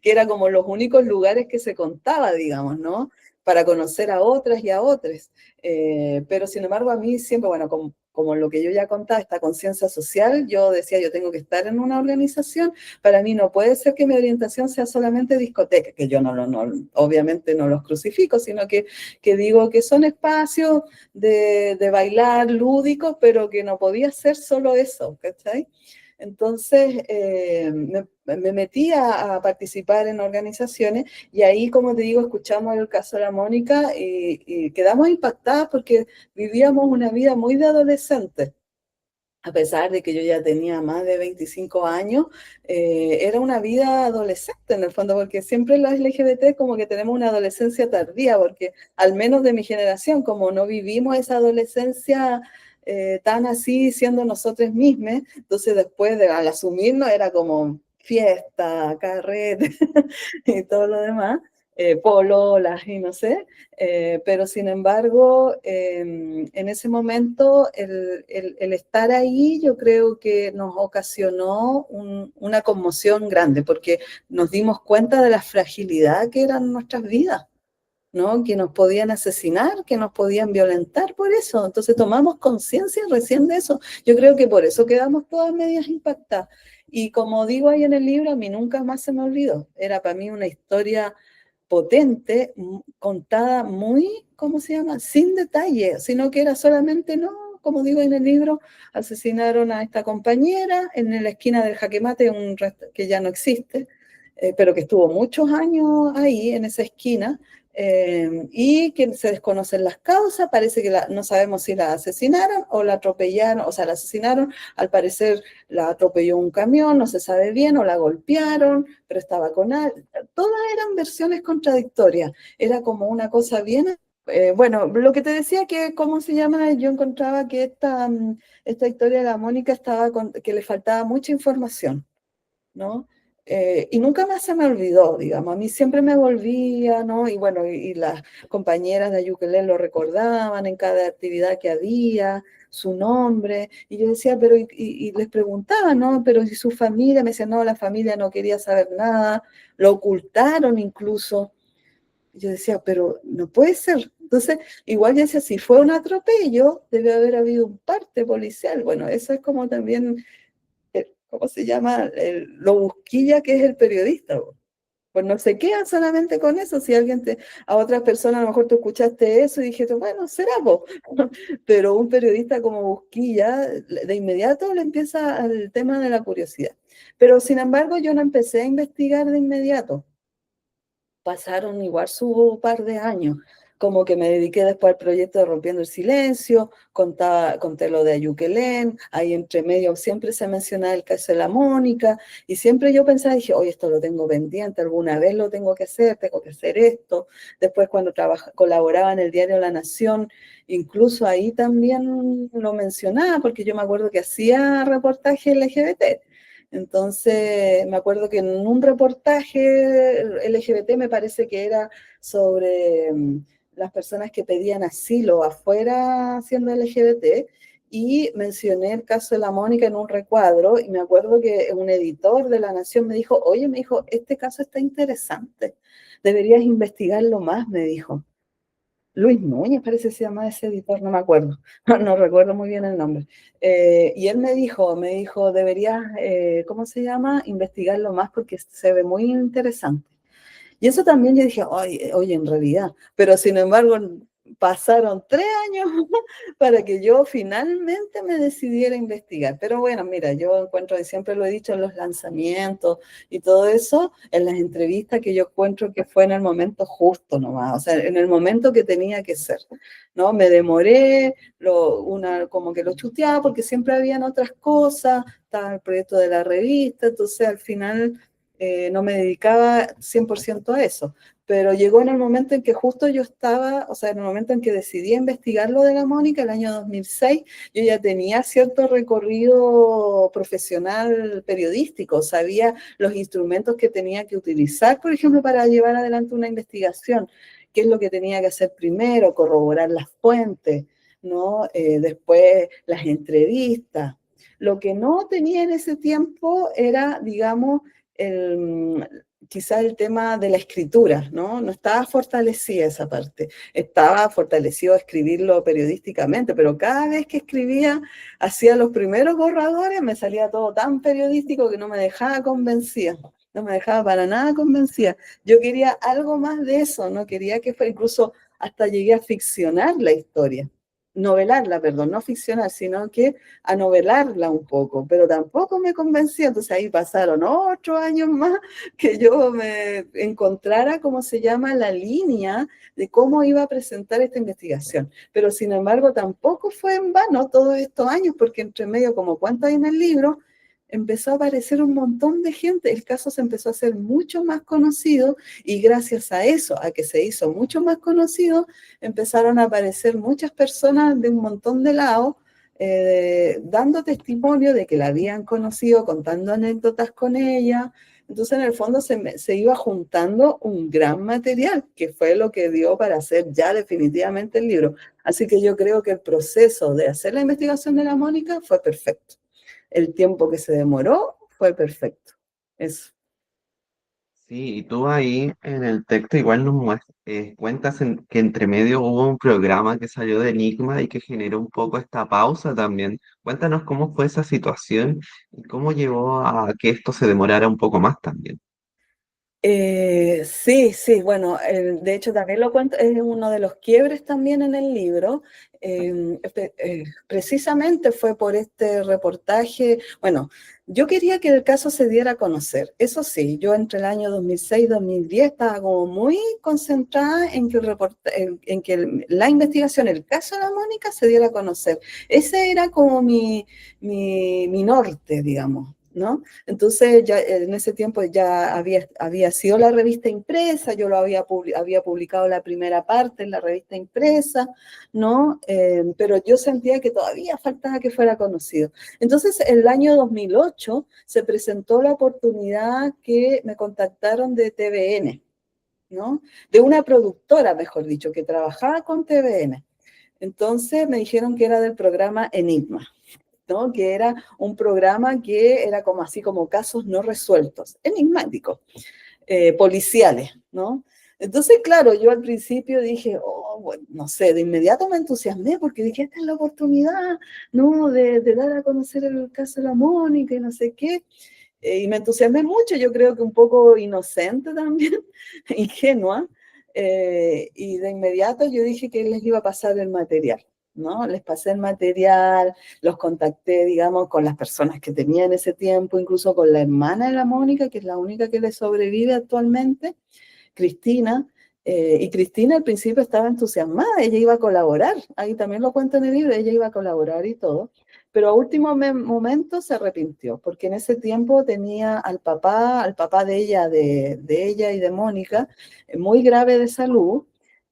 era como los únicos lugares que se contaba, digamos, ¿no? Para conocer a otras y a otros. Pero sin embargo, a mí siempre, bueno, como lo que yo ya contaba, esta conciencia social, yo decía, yo tengo que estar en una organización, para mí no puede ser que mi orientación sea solamente discoteca, que yo obviamente no los crucifico, sino que digo que son espacios de bailar lúdicos, pero que no podía ser solo eso, ¿cachai? Entonces me metí a participar en organizaciones y ahí, como te digo, escuchamos el caso de la Mónica y quedamos impactadas porque vivíamos una vida muy de adolescentes. A pesar de que yo ya tenía más de 25 años, era una vida adolescente en el fondo, porque siempre los LGBT como que tenemos una adolescencia tardía, porque al menos de mi generación, como no vivimos esa adolescencia tan así siendo nosotros mismos, entonces después al asumirnos era como fiesta, carrete y todo lo demás, pololas y no sé, pero sin embargo, en ese momento el estar ahí yo creo que nos ocasionó una conmoción grande porque nos dimos cuenta de la fragilidad que eran nuestras vidas. ¿No? Que nos podían asesinar, que nos podían violentar por eso. Entonces tomamos conciencia recién de eso. Yo creo que por eso quedamos todas medias impactadas. Y como digo ahí en el libro, a mí nunca más se me olvidó. Era para mí una historia potente, contada muy, ¿cómo se llama? Sin detalle, sino que era solamente, no, como digo en el libro, asesinaron a esta compañera en la esquina del Jaque Mate, que ya no existe, pero que estuvo muchos años ahí, en esa esquina, y que se desconocen las causas, parece que no sabemos si la asesinaron o la atropellaron, o sea, la asesinaron, al parecer la atropelló un camión, no se sabe bien, o la golpearon, pero estaba con alguien. Todas eran versiones contradictorias, era como una cosa bien. Bueno, lo que te decía que, ¿cómo se llama? Yo encontraba que esta historia de la Mónica que le faltaba mucha información, ¿no? Y nunca más se me olvidó, digamos, a mí siempre me volvía, ¿no? Y bueno, y las compañeras de Ayukelén lo recordaban en cada actividad que había, su nombre, y yo decía, pero, y les preguntaba, ¿no? Pero si su familia, me decía, no, la familia no quería saber nada, lo ocultaron incluso. Y yo decía, pero no puede ser. Entonces, igual yo decía, si fue un atropello, debe haber habido un parte policial. Bueno, eso es como también ¿cómo se llama? Lo busquilla que es el periodista. Pues no se quedan solamente con eso. Si a otras personas a lo mejor tú escuchaste eso y dijiste, bueno, será vos. Pero un periodista como Busquilla, de inmediato le empieza el tema de la curiosidad. Pero sin embargo, yo no empecé a investigar de inmediato. Pasaron igual su par de años, como que me dediqué después al proyecto de Rompiendo el Silencio, conté lo de Ayukelén, ahí entre medio siempre se mencionaba el caso de la Mónica, y siempre yo pensaba, dije, oye, esto lo tengo pendiente, alguna vez lo tengo que hacer esto. Después cuando colaboraba en el diario La Nación, incluso ahí también lo mencionaba, porque yo me acuerdo que hacía reportaje LGBT. Entonces, me acuerdo que en un reportaje LGBT me parece que era sobre las personas que pedían asilo afuera siendo LGBT y mencioné el caso de la Mónica en un recuadro y me acuerdo que un editor de La Nación me dijo, oye, me dijo, este caso está interesante, deberías investigarlo más, me dijo. Luis Núñez parece que se llama ese editor, no me acuerdo, no recuerdo muy bien el nombre. Y él me dijo, deberías, ¿cómo se llama? Investigarlo más porque se ve muy interesante. Y eso también yo dije, oye, en realidad, pero sin embargo, pasaron 3 años para que yo finalmente me decidiera a investigar. Pero bueno, mira, yo encuentro, y siempre lo he dicho en los lanzamientos y todo eso, en las entrevistas, que yo encuentro que fue en el momento justo nomás, o sea, en el momento que tenía que ser, ¿no? Me demoré, como que lo chuteaba porque siempre habían otras cosas, estaba el proyecto de la revista, entonces al final no me dedicaba 100% a eso, pero llegó en el momento en que justo yo estaba, o sea, en el momento en que decidí investigar lo de la Mónica, el año 2006, yo ya tenía cierto recorrido profesional periodístico, sabía los instrumentos que tenía que utilizar, por ejemplo, para llevar adelante una investigación, qué es lo que tenía que hacer primero, corroborar las fuentes, ¿no? Después las entrevistas. Lo que no tenía en ese tiempo era, digamos, el, quizás el tema de la escritura, ¿no? No estaba fortalecida esa parte. Estaba fortalecido escribirlo periodísticamente, pero cada vez que escribía, hacía los primeros borradores, me salía todo tan periodístico que no me dejaba convencida. No me dejaba para nada convencida. Yo quería algo más de eso, no quería que fuera, incluso hasta llegué a ficcionar la historia, novelarla, perdón, no ficcionar, sino que a novelarla un poco, pero tampoco me convenció. Entonces ahí pasaron 8 años más que yo me encontrara, cómo se llama, la línea de cómo iba a presentar esta investigación. Pero sin embargo, tampoco fue en vano todos estos años, porque entre medio, como cuenta ahí en el libro, empezó a aparecer un montón de gente, el caso se empezó a hacer mucho más conocido y gracias a eso, a que se hizo mucho más conocido, empezaron a aparecer muchas personas de un montón de lados dando testimonio de que la habían conocido, contando anécdotas con ella. Entonces, en el fondo, se iba juntando un gran material, que fue lo que dio para hacer ya definitivamente el libro. Así que yo creo que el proceso de hacer la investigación de la Mónica fue perfecto. El tiempo que se demoró fue perfecto. Eso. Sí, y tú ahí en el texto igual nos cuentas que entre medio hubo un programa que salió de Enigma y que generó un poco esta pausa también. Cuéntanos cómo fue esa situación y cómo llevó a que esto se demorara un poco más también. Sí, sí, bueno, de hecho también lo cuento, es uno de los quiebres también en el libro. Precisamente fue por este reportaje. Bueno, yo quería que el caso se diera a conocer. Eso sí, yo entre el año 2006 y 2010 estaba como muy concentrada en que, la investigación, el caso de la Mónica se diera a conocer. Ese era como mi norte, digamos, ¿no? Entonces, ya en ese tiempo ya había sido la revista impresa, yo había publicado la primera parte en la revista impresa, ¿no? Pero yo sentía que todavía faltaba que fuera conocido. Entonces, en el año 2008 se presentó la oportunidad que me contactaron de TVN, ¿no? De una productora, mejor dicho, que trabajaba con TVN. Entonces me dijeron que era del programa Enigma, ¿no? Que era un programa que era como así como casos no resueltos, enigmáticos, policiales, ¿no? Entonces, claro, yo al principio dije, oh, bueno, no sé, de inmediato me entusiasmé porque dije, esta es la oportunidad, ¿no? De dar a conocer el caso de la Mónica y no sé qué. Y me entusiasmé mucho, yo creo que un poco inocente también, ingenua, y de inmediato yo dije que les iba a pasar el material, ¿no? Les pasé el material, los contacté, digamos, con las personas que tenía en ese tiempo, incluso con la hermana de la Mónica, que es la única que le sobrevive actualmente, Cristina, y Cristina al principio estaba entusiasmada, ella iba a colaborar, ahí también lo cuento en el libro, ella iba a colaborar y todo, pero a último momento se arrepintió, porque en ese tiempo tenía al papá de ella, de ella y de Mónica, muy grave de salud,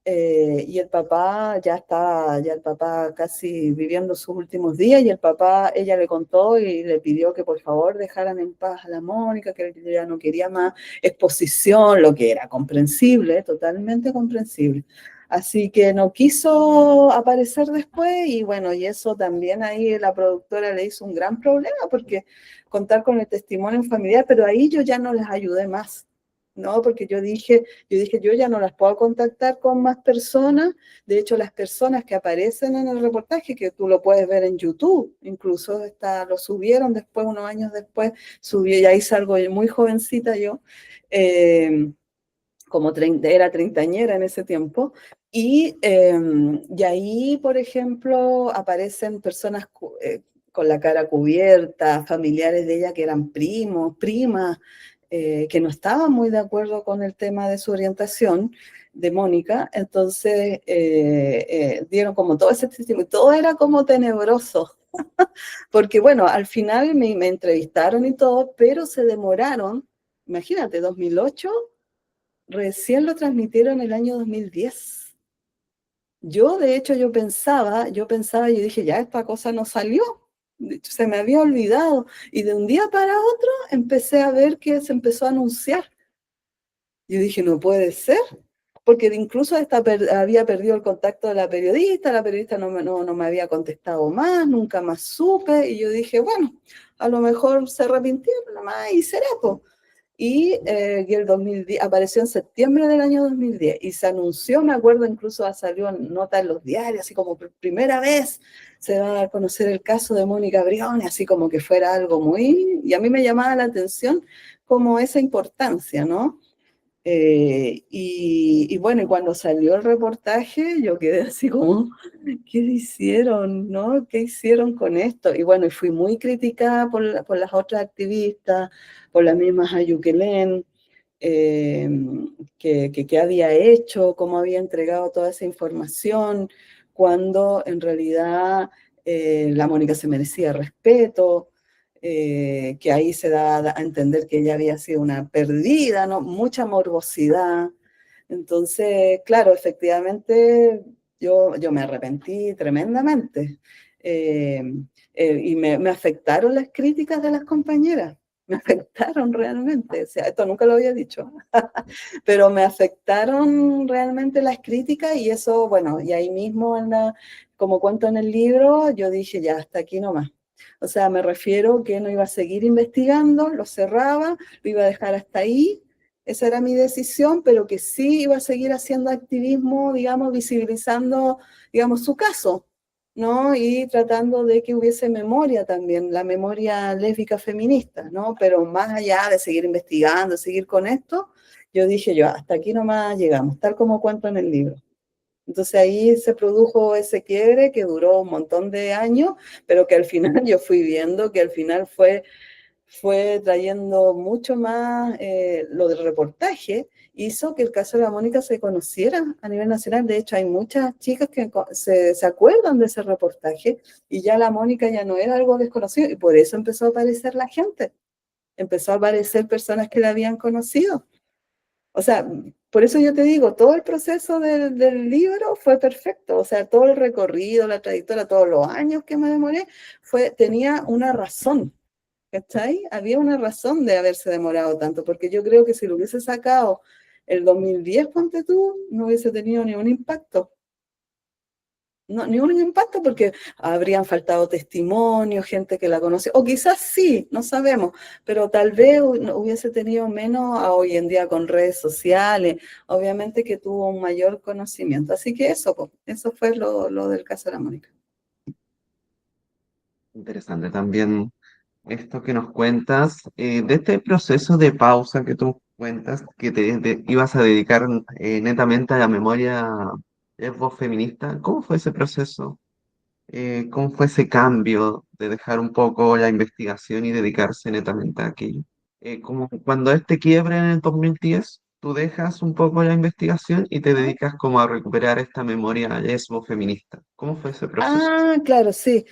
y el papá ya estaba, ya el papá casi viviendo sus últimos días, y el papá, ella le contó y le pidió que por favor dejaran en paz a la Mónica, que ella ya no quería más exposición, lo que era comprensible, totalmente comprensible. Así que no quiso aparecer después y bueno, y eso también ahí la productora le hizo un gran problema porque contar con el testimonio familiar, pero ahí yo ya no les ayudé más, ¿no? Porque yo dije, yo ya no las puedo contactar con más personas. De hecho, las personas que aparecen en el reportaje, que tú lo puedes ver en YouTube, incluso lo subieron después, unos años después, subí, y ahí salgo muy jovencita yo, como era treintañera en ese tiempo, Y ahí, por ejemplo, aparecen personas con la cara cubierta, familiares de ella que eran primos, primas, que no estaban muy de acuerdo con el tema de su orientación de Mónica. Entonces dieron como todo ese testimonio, todo era como tenebroso, porque bueno, al final me entrevistaron y todo, pero se demoraron, imagínate, 2008, recién lo transmitieron el año 2010. Yo, de hecho, yo dije, ya esta cosa no salió, de hecho, se me había olvidado. Y de un día para otro empecé a ver que se empezó a anunciar. Yo dije, no puede ser, porque incluso había perdido el contacto de la periodista no me había contestado más, nunca más supe, y yo dije, bueno, a lo mejor se arrepintieron nomás y será, po. Y el 2010 apareció en septiembre del año 2010 y se anunció, me acuerdo, incluso salió en nota en los diarios, así como por primera vez se va a conocer el caso de Mónica Briones, así como que fuera algo muy... Y a mí me llamaba la atención como esa importancia, ¿no? Y bueno, y cuando salió el reportaje, yo quedé así como, ¿qué hicieron, no? ¿Qué hicieron con esto? Y bueno, y fui muy criticada por las otras activistas, por las mismas Ayuquelén, eh, que había hecho, cómo había entregado toda esa información, cuando en realidad la Mónica se merecía respeto, que ahí se da a entender que ella había sido una perdida, ¿no? Mucha morbosidad. Entonces, claro, efectivamente, yo me arrepentí tremendamente. Eh, y me afectaron las críticas de las compañeras, me afectaron realmente. O sea, esto nunca lo había dicho, pero me afectaron realmente las críticas y eso, bueno, y ahí mismo, como cuento en el libro, yo dije, ya, hasta aquí nomás. O sea, me refiero que no iba a seguir investigando, lo cerraba, lo iba a dejar hasta ahí, esa era mi decisión, pero que sí iba a seguir haciendo activismo, digamos, visibilizando, digamos, su caso, ¿no? Y tratando de que hubiese memoria también, la memoria lésbica feminista, ¿no? Pero más allá de seguir investigando, seguir con esto, yo dije yo, hasta aquí nomás llegamos, tal como cuento en el libro. Entonces ahí se produjo ese quiebre que duró un montón de años, pero que al final yo fui viendo que al final fue trayendo mucho más lo del reportaje, hizo que el caso de la Mónica se conociera a nivel nacional. De hecho, hay muchas chicas que se acuerdan de ese reportaje y ya la Mónica ya no era algo desconocido y por eso empezó a aparecer la gente, empezó a aparecer personas que la habían conocido. O sea, por eso yo te digo, todo el proceso del libro fue perfecto, o sea, todo el recorrido, la trayectoria, todos los años que me demoré, tenía una razón. ¿Cachai? Había una razón de haberse demorado tanto, porque yo creo que si lo hubiese sacado el 2010, ponte tú, no hubiese tenido ni un impacto. No, ni un impacto porque habrían faltado testimonios, gente que la conoce, o quizás sí, no sabemos, pero tal vez no hubiese tenido menos a hoy en día con redes sociales, obviamente que tuvo un mayor conocimiento. Así que eso, pues, eso fue lo del caso de la Mónica. Interesante también esto que nos cuentas, de este proceso de pausa que tú cuentas, que te ibas a dedicar netamente a la memoria voz feminista. ¿Cómo fue ese proceso? ¿Cómo fue ese cambio de dejar un poco la investigación y dedicarse netamente a aquello? Como cuando este quiebre en el 2010, tú dejas un poco la investigación y te dedicas como a recuperar esta memoria lesbo feminista. ¿Cómo fue ese proceso? Ah, claro, sí.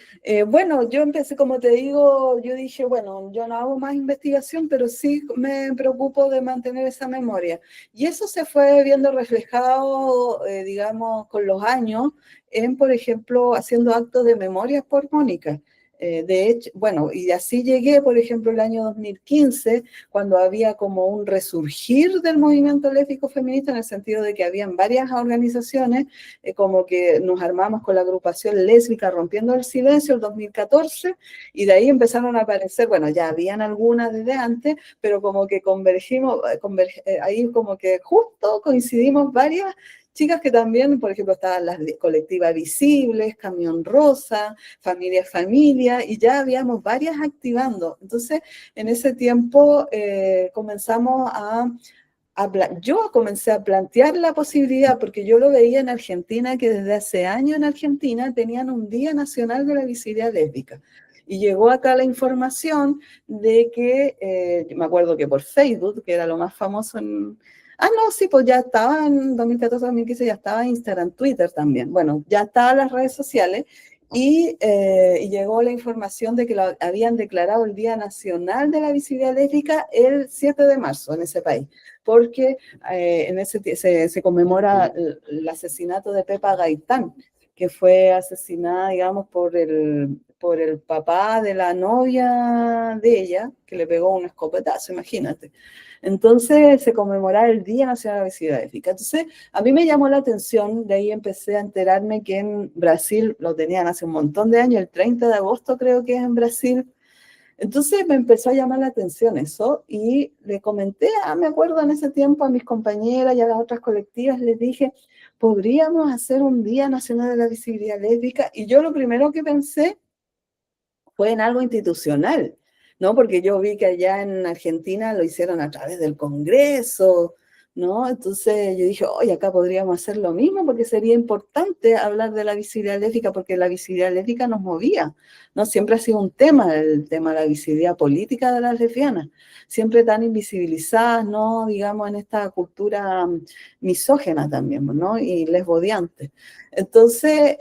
Bueno, yo empecé, como te digo, yo dije, bueno, yo no hago más investigación, pero sí me preocupo de mantener esa memoria. Y eso se fue viendo reflejado, digamos, con los años, en, por ejemplo, haciendo actos de memoria por Mónica. De hecho, bueno, y así llegué, por ejemplo, el año 2015, cuando había como un resurgir del movimiento lésbico feminista, en el sentido de que habían varias organizaciones como que nos armamos con la agrupación lésbica Rompiendo el Silencio el 2014 y de ahí empezaron a aparecer, bueno, ya habían algunas desde antes, pero como que convergimos, ahí como que justo coincidimos varias chicas que también, por ejemplo, estaban las colectivas visibles, Camión Rosa, Familia Familia, y ya habíamos varias activando. Entonces, en ese tiempo comenzamos yo comencé a plantear la posibilidad, porque yo lo veía en Argentina, que desde hace años en Argentina tenían un Día Nacional de la Visibilidad Lésbica. Y llegó acá la información de que, me acuerdo que por Facebook, que era lo más famoso en... Ah, no, sí, pues ya estaba en 2014-2015, ya estaba en Instagram, Twitter también. Bueno, ya estaban las redes sociales y llegó la información de que lo habían declarado el Día Nacional de la Visibilidad Lésbica el 7 de marzo en ese país, porque se conmemora el asesinato de Pepa Gaitán, que fue asesinada, digamos, por el papá de la novia de ella, que le pegó un escopetazo, imagínate. Entonces se conmemoraba el Día Nacional de la Visibilidad Lésbica. Entonces a mí me llamó la atención, de ahí empecé a enterarme que en Brasil lo tenían hace un montón de años, el 30 de agosto creo que es en Brasil. Entonces me empezó a llamar la atención eso y le comenté, me acuerdo en ese tiempo a mis compañeras y a las otras colectivas, les dije, podríamos hacer un Día Nacional de la Visibilidad Lésbica. Y yo lo primero que pensé fue en algo institucional, ¿no? Porque yo vi que allá en Argentina lo hicieron a través del Congreso, ¿no? Entonces yo dije, oye, acá podríamos hacer lo mismo porque sería importante hablar de la visibilidad lésbica porque la visibilidad lésbica nos movía, ¿no? Siempre ha sido un tema, el tema de la visibilidad política de las lesbianas, siempre tan invisibilizadas, ¿no? Digamos, en esta cultura misógena también, ¿no? Y lesbodiante. Entonces,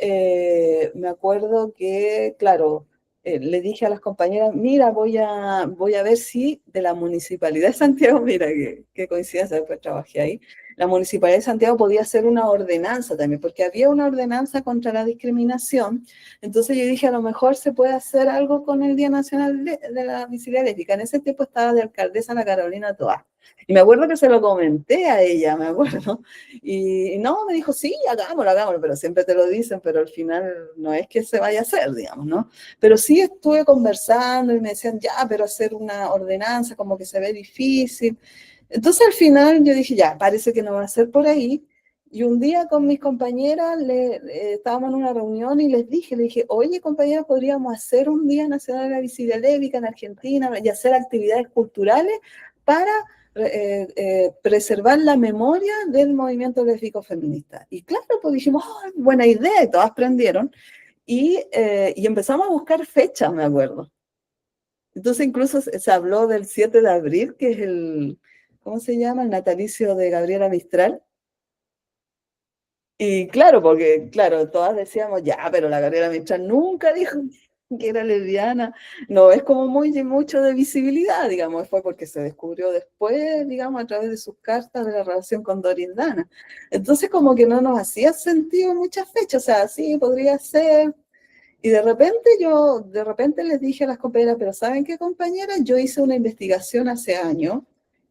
me acuerdo que, claro, le dije a las compañeras, mira, voy a ver si de la Municipalidad de Santiago, mira qué coincidencia, después trabajé ahí, la Municipalidad de Santiago podía hacer una ordenanza también, porque había una ordenanza contra la discriminación, entonces yo dije, a lo mejor se puede hacer algo con el Día Nacional de la Visibilidad Lésbica. En ese tiempo estaba de alcaldesa la Carolina Toá, y me acuerdo que se lo comenté a ella, me acuerdo, y no, me dijo, sí, hagámoslo, hagámoslo, pero siempre te lo dicen, pero al final no es que se vaya a hacer, digamos, ¿no? Pero sí estuve conversando y me decían, ya, pero hacer una ordenanza como que se ve difícil. Entonces al final yo dije, ya, parece que no va a ser por ahí. Y un día con mis compañeras estábamos en una reunión y le dije, oye compañeras, podríamos hacer un Día Nacional de la Visibilidad Lésbica en Argentina y hacer actividades culturales para preservar la memoria del movimiento lésbico feminista. Y claro, pues dijimos, oh, buena idea, y todas prendieron. Y empezamos a buscar fechas, me acuerdo. Entonces incluso se habló del 7 de abril, que es ¿cómo se llama? El natalicio de Gabriela Mistral. Y claro, porque claro, todas decíamos, ya, pero la Gabriela Mistral nunca dijo que era lesbiana. No, es como mucho de visibilidad, digamos, fue porque se descubrió después, digamos, a través de sus cartas de la relación con Doris Dana. Entonces como que no nos hacía sentido muchas fechas, o sea, sí, podría ser. Y de repente les dije a las compañeras, pero ¿saben qué, compañeras? Yo hice una investigación hace años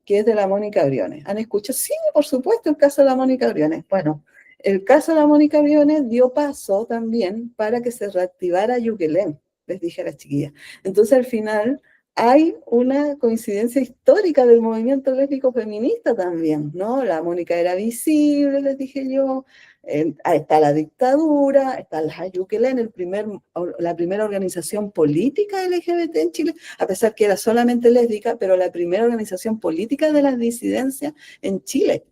que es de la Mónica Briones. ¿Han escuchado? Sí, por supuesto, el caso de la Mónica Briones. Bueno, el caso de la Mónica Briones dio paso también para que se reactivara Yuquelén, les dije a las chiquillas. Entonces, al final, hay una coincidencia histórica del movimiento lésbico feminista también, ¿no? La Mónica era visible, les dije yo, está la dictadura, está la Ayuquelén, la primera organización política LGBT en Chile, a pesar que era solamente lésbica, pero la primera organización política de las disidencias en Chile.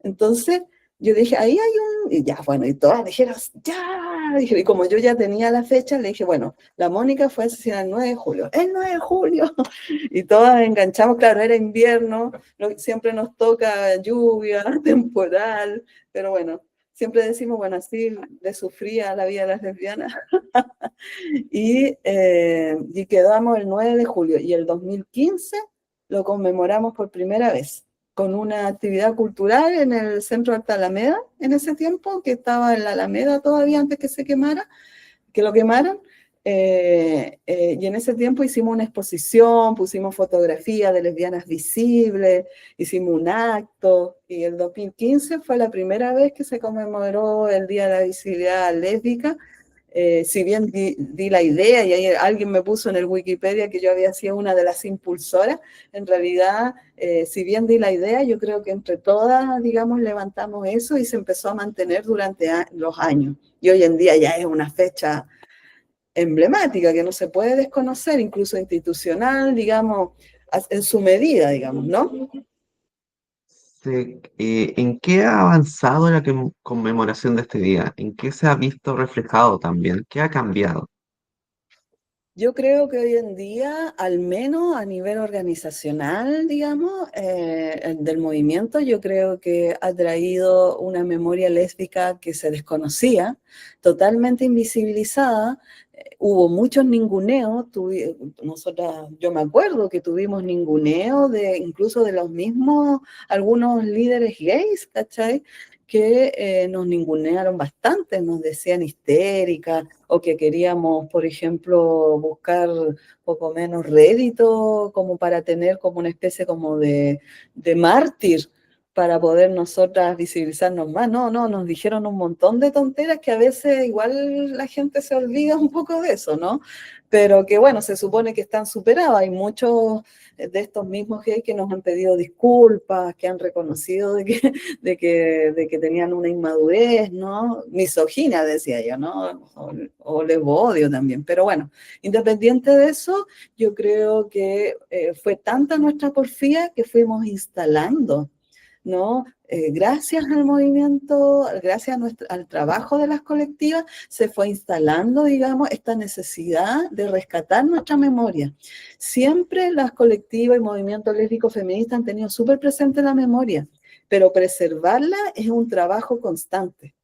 Entonces, yo dije, ahí hay y ya, bueno, y todas dijeron, ya, y como yo ya tenía la fecha, le dije, bueno, la Mónica fue asesinada el 9 de julio, el 9 de julio, y todas enganchamos, claro, era invierno, siempre nos toca lluvia, temporal, pero bueno, siempre decimos, bueno, así le sufría la vida a las lesbianas. Y quedamos el 9 de julio. Y el 2015 lo conmemoramos por primera vez con una actividad cultural en el Centro Alta Alameda, en ese tiempo, que estaba en la Alameda todavía antes que se quemara, que lo quemaron. Y en ese tiempo hicimos una exposición, pusimos fotografías de lesbianas visibles, hicimos un acto, y el 2015 fue la primera vez que se conmemoró el Día de la Visibilidad Lésbica. Si bien di la idea y ahí alguien me puso en el Wikipedia que yo había sido una de las impulsoras, en realidad, si bien di la idea, yo creo que entre todas, digamos, levantamos eso y se empezó a mantener durante los años. Y hoy en día ya es una fecha emblemática que no se puede desconocer, incluso institucional, digamos, en su medida, digamos, ¿no? ¿En qué ha avanzado la conmemoración de este día? ¿En qué se ha visto reflejado también? ¿Qué ha cambiado? Yo creo que hoy en día, al menos a nivel organizacional, digamos, del movimiento, yo creo que ha traído una memoria lésbica que se desconocía, totalmente invisibilizada. Hubo muchos ninguneos, nosotras, yo me acuerdo que tuvimos ninguneo de incluso de los mismos, algunos líderes gays, ¿cachai? Que nos ningunearon bastante, nos decían histéricas o que queríamos, por ejemplo, buscar poco menos rédito como para tener como una especie como de mártir para poder nosotras visibilizarnos más. No, no, nos dijeron un montón de tonteras que a veces igual la gente se olvida un poco de eso, ¿no? Pero que bueno, se supone que están superados. Hay muchos de estos mismos gays que nos han pedido disculpas, que han reconocido de que tenían una inmadurez, ¿no? Misoginia, decía yo, ¿no? O les odio también. Pero bueno, independiente de eso, yo creo que fue tanta nuestra porfía que fuimos instalando, ¿no? Gracias al movimiento, gracias a al trabajo de las colectivas, se fue instalando, digamos, esta necesidad de rescatar nuestra memoria. Siempre las colectivas y movimientos lésbicos feministas han tenido súper presente la memoria, pero preservarla es un trabajo constante.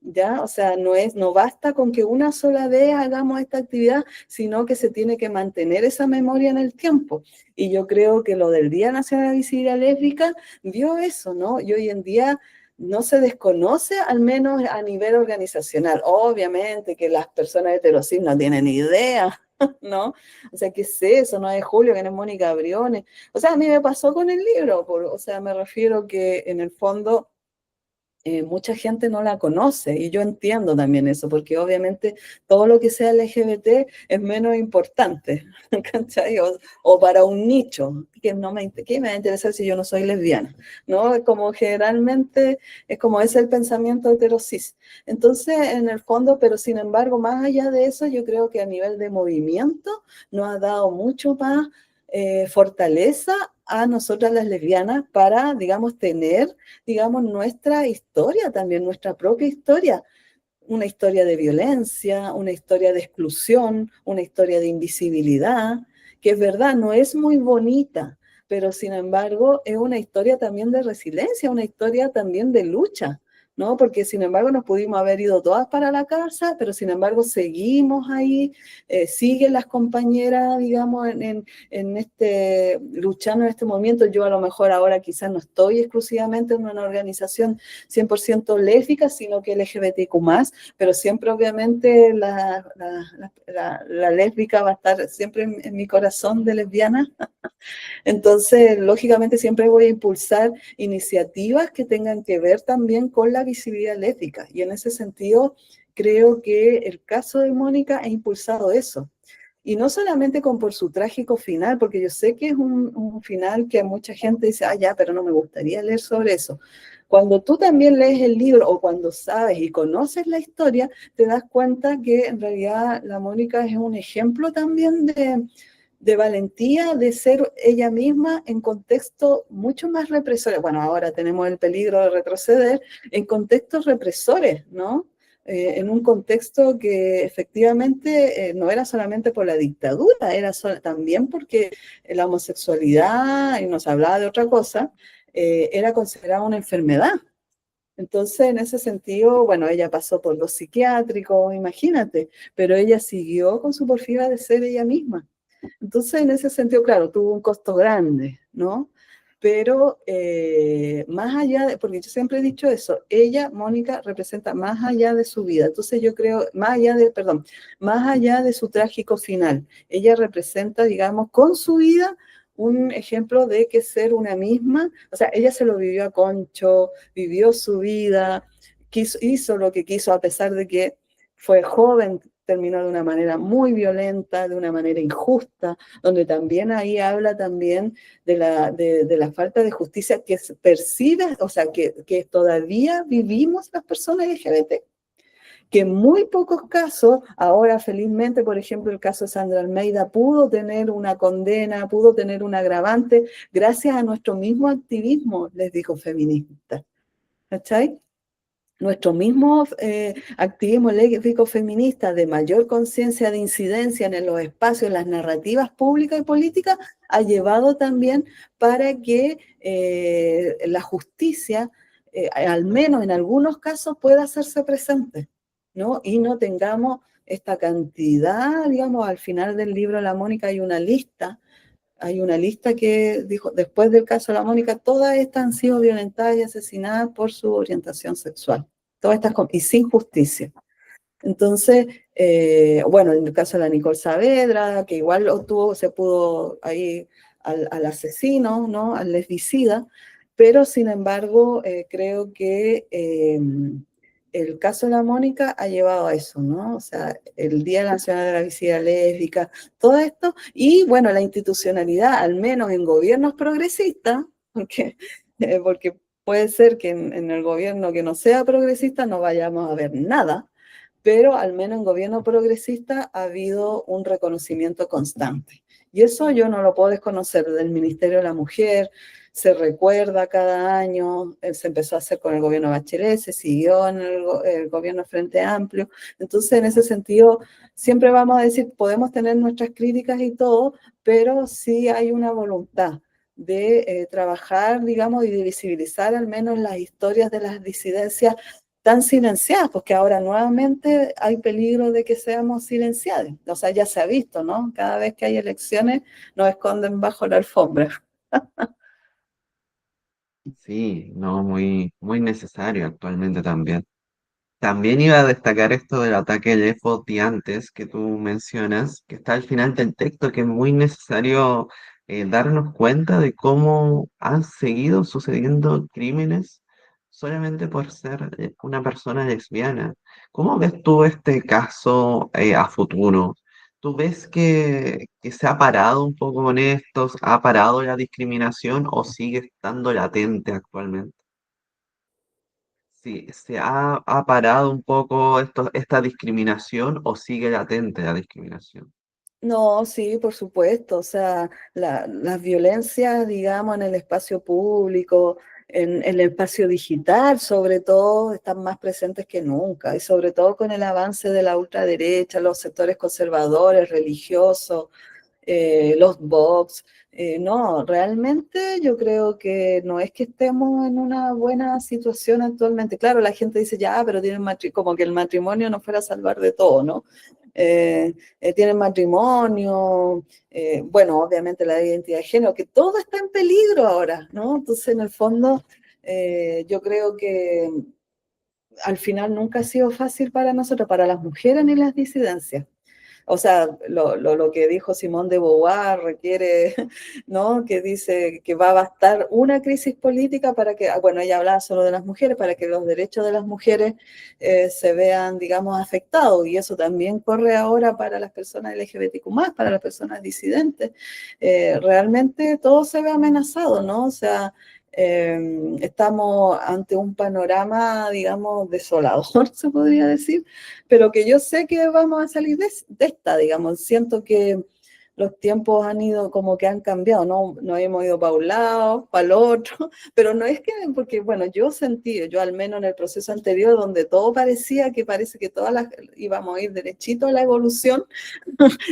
¿Ya? O sea, no basta con que una sola vez hagamos esta actividad, sino que se tiene que mantener esa memoria en el tiempo. Y yo creo que lo del Día Nacional de Visibilidad Lésbica dio eso, ¿no? Y hoy en día no se desconoce, al menos a nivel organizacional. Obviamente que las personas heterosis no tienen idea, ¿no? O sea, ¿qué es eso? No es Julio, que no es Mónica Briones. O sea, a mí me pasó con el libro, o sea, me refiero que en el fondo mucha gente no la conoce y yo entiendo también eso, porque obviamente todo lo que sea LGBT es menos importante, ¿cachai? O para un nicho, que no me, ¿qué me va a interesar si yo no soy lesbiana? ¿No? Como generalmente es como ese el pensamiento heterosis. Entonces, en el fondo, pero sin embargo, más allá de eso, yo creo que a nivel de movimiento nos ha dado mucho más fortaleza a nosotras las lesbianas para, digamos, tener digamos, nuestra historia también, nuestra propia historia. Una historia de violencia, una historia de exclusión, una historia de invisibilidad, que es verdad, no es muy bonita, pero sin embargo es una historia también de resiliencia, una historia también de lucha, ¿no? Porque sin embargo nos pudimos haber ido todas para la casa, pero sin embargo seguimos ahí, siguen las compañeras, digamos, en este, luchando en este movimiento. Yo a lo mejor ahora quizás no estoy exclusivamente en una organización 100% lésbica, sino que LGBTQ+, pero siempre obviamente la lésbica va a estar siempre en mi corazón de lesbiana. Entonces, lógicamente, siempre voy a impulsar iniciativas que tengan que ver también con la visibilidad lésbica. Y en ese sentido, creo que el caso de Mónica ha impulsado eso. Y no solamente por su trágico final, porque yo sé que es un final que a mucha gente dice, ah, ya, pero no me gustaría leer sobre eso. Cuando tú también lees el libro o cuando sabes y conoces la historia, te das cuenta que en realidad la Mónica es un ejemplo también de valentía, de ser ella misma en contextos mucho más represores. Bueno, ahora tenemos el peligro de retroceder en contextos represores, ¿no? En un contexto que efectivamente no era solamente por la dictadura, era también porque la homosexualidad, y nos hablaba de otra cosa, era considerada una enfermedad. Entonces, en ese sentido, bueno, ella pasó por los psiquiátricos, imagínate, pero ella siguió con su porfía de ser ella misma. Entonces, en ese sentido, claro, tuvo un costo grande, ¿no? Pero más allá de, porque yo siempre he dicho eso, ella, Mónica, representa más allá de su vida. Entonces yo creo, más allá de, perdón, más allá de su trágico final, ella representa, digamos, con su vida un ejemplo de que ser una misma, o sea, ella se lo vivió a concho, vivió su vida, hizo lo que quiso a pesar de que fue joven, terminó de una manera muy violenta, de una manera injusta, donde también ahí habla también de la falta de justicia que se percibe, o sea, que todavía vivimos las personas LGBT, que en muy pocos casos, ahora felizmente, por ejemplo, el caso de Sandra Almeida pudo tener una condena, pudo tener un agravante gracias a nuestro mismo activismo, les digo, feminista. ¿Cachai? Nuestro mismo activismo lésbico feminista de mayor conciencia de incidencia en los espacios, en las narrativas públicas y políticas, ha llevado también para que la justicia, al menos en algunos casos, pueda hacerse presente, ¿no? Y no tengamos esta cantidad, digamos, al final del libro de la Mónica hay una lista que dijo, después del caso de la Mónica, todas estas han sido violentadas y asesinadas por su orientación sexual. Todas estas, y sin justicia. Entonces, bueno, en el caso de la Nicole Saavedra, que igual obtuvo, se pudo ahí al asesino, ¿no? Al lesbicida, pero sin embargo, creo que el caso de la Mónica ha llevado a eso, ¿no? O sea, el Día Nacional de la Visibilidad Lésbica, todo esto, y bueno, la institucionalidad, al menos en gobiernos progresistas, porque puede ser que en el gobierno que no sea progresista no vayamos a ver nada, pero al menos en gobierno progresista ha habido un reconocimiento constante. Y eso yo no lo puedo desconocer del Ministerio de la Mujer, se recuerda cada año, se empezó a hacer con el gobierno de Bachelet, se siguió en el gobierno Frente Amplio. Entonces, en ese sentido, siempre vamos a decir, podemos tener nuestras críticas y todo, pero sí hay una voluntad de trabajar, digamos, y de visibilizar al menos las historias de las disidencias tan silenciadas, porque ahora nuevamente hay peligro de que seamos silenciados. O sea, ya se ha visto, ¿no? Cada vez que hay elecciones nos esconden bajo la alfombra. Sí, no, muy necesario actualmente también. También iba a destacar esto del ataque de antes que tú mencionas, que está al final del texto, que es muy necesario darnos cuenta de cómo han seguido sucediendo crímenes solamente por ser una persona lesbiana. ¿Cómo ves tú este caso a futuro? ¿Tú ves que se ha parado un poco con esto, ha parado la discriminación o sigue estando latente actualmente? Sí, ha parado un poco esta discriminación o sigue latente la discriminación. No, sí, por supuesto. O sea, las violencias, digamos, en el espacio público, en el espacio digital, sobre todo, están más presentes que nunca. Y sobre todo con el avance de la ultraderecha, los sectores conservadores, religiosos, los bobs. No, realmente yo creo que no es que estemos en una buena situación actualmente. Claro, la gente dice, ya, pero tienen como que el matrimonio nos fuera a salvar de todo, ¿no? Tienen matrimonio, bueno, obviamente la identidad de género, que todo está en peligro ahora, ¿no? Entonces, en el fondo, yo creo que al final nunca ha sido fácil para nosotros, para las mujeres ni las disidencias. O sea, lo que dijo Simone de Beauvoir requiere, ¿no? Que dice que va a bastar una crisis política para que, bueno, ella hablaba solo de las mujeres, para que los derechos de las mujeres se vean, digamos, afectados. Y eso también corre ahora para las personas LGBTQ+, para las personas disidentes. Realmente todo se ve amenazado, ¿no? O sea, estamos ante un panorama, digamos, desolador, se podría decir, pero que yo sé que vamos a salir de esta, digamos. Siento que los tiempos han ido como que han cambiado, ¿no? Nos hemos ido para un lado, para el otro, pero no es que, porque bueno, yo al menos en el proceso anterior, donde todo parecía que parece que todas las íbamos a ir derechito a la evolución,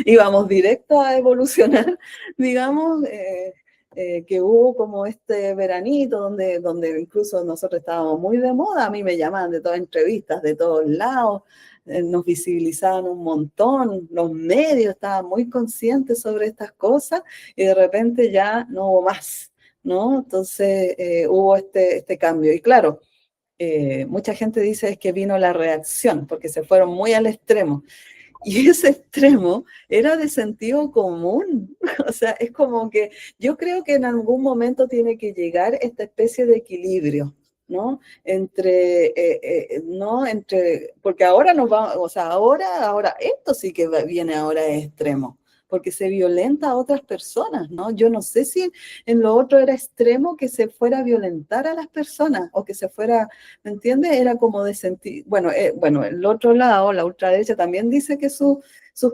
íbamos directo a evolucionar, digamos, que hubo como este veranito donde incluso nosotros estábamos muy de moda, a mí me llamaban de todas entrevistas, de todos lados, nos visibilizaban un montón, los medios estaban muy conscientes sobre estas cosas y de repente ya no hubo más, ¿no? Entonces hubo este cambio y claro, mucha gente dice es que vino la reacción porque se fueron muy al extremo. Y ese extremo era de sentido común. O sea, es como que yo creo que en algún momento tiene que llegar esta especie de equilibrio, ¿no? ¿No? Porque ahora nos va, o sea, ahora esto sí que viene ahora es extremo. porque se violenta a otras personas, ¿no? Yo no sé si en lo otro era extremo que se fuera a violentar a las personas o que se fuera, ¿me entiendes? Era como de sentir, bueno, el otro lado, la ultraderecha también dice que sus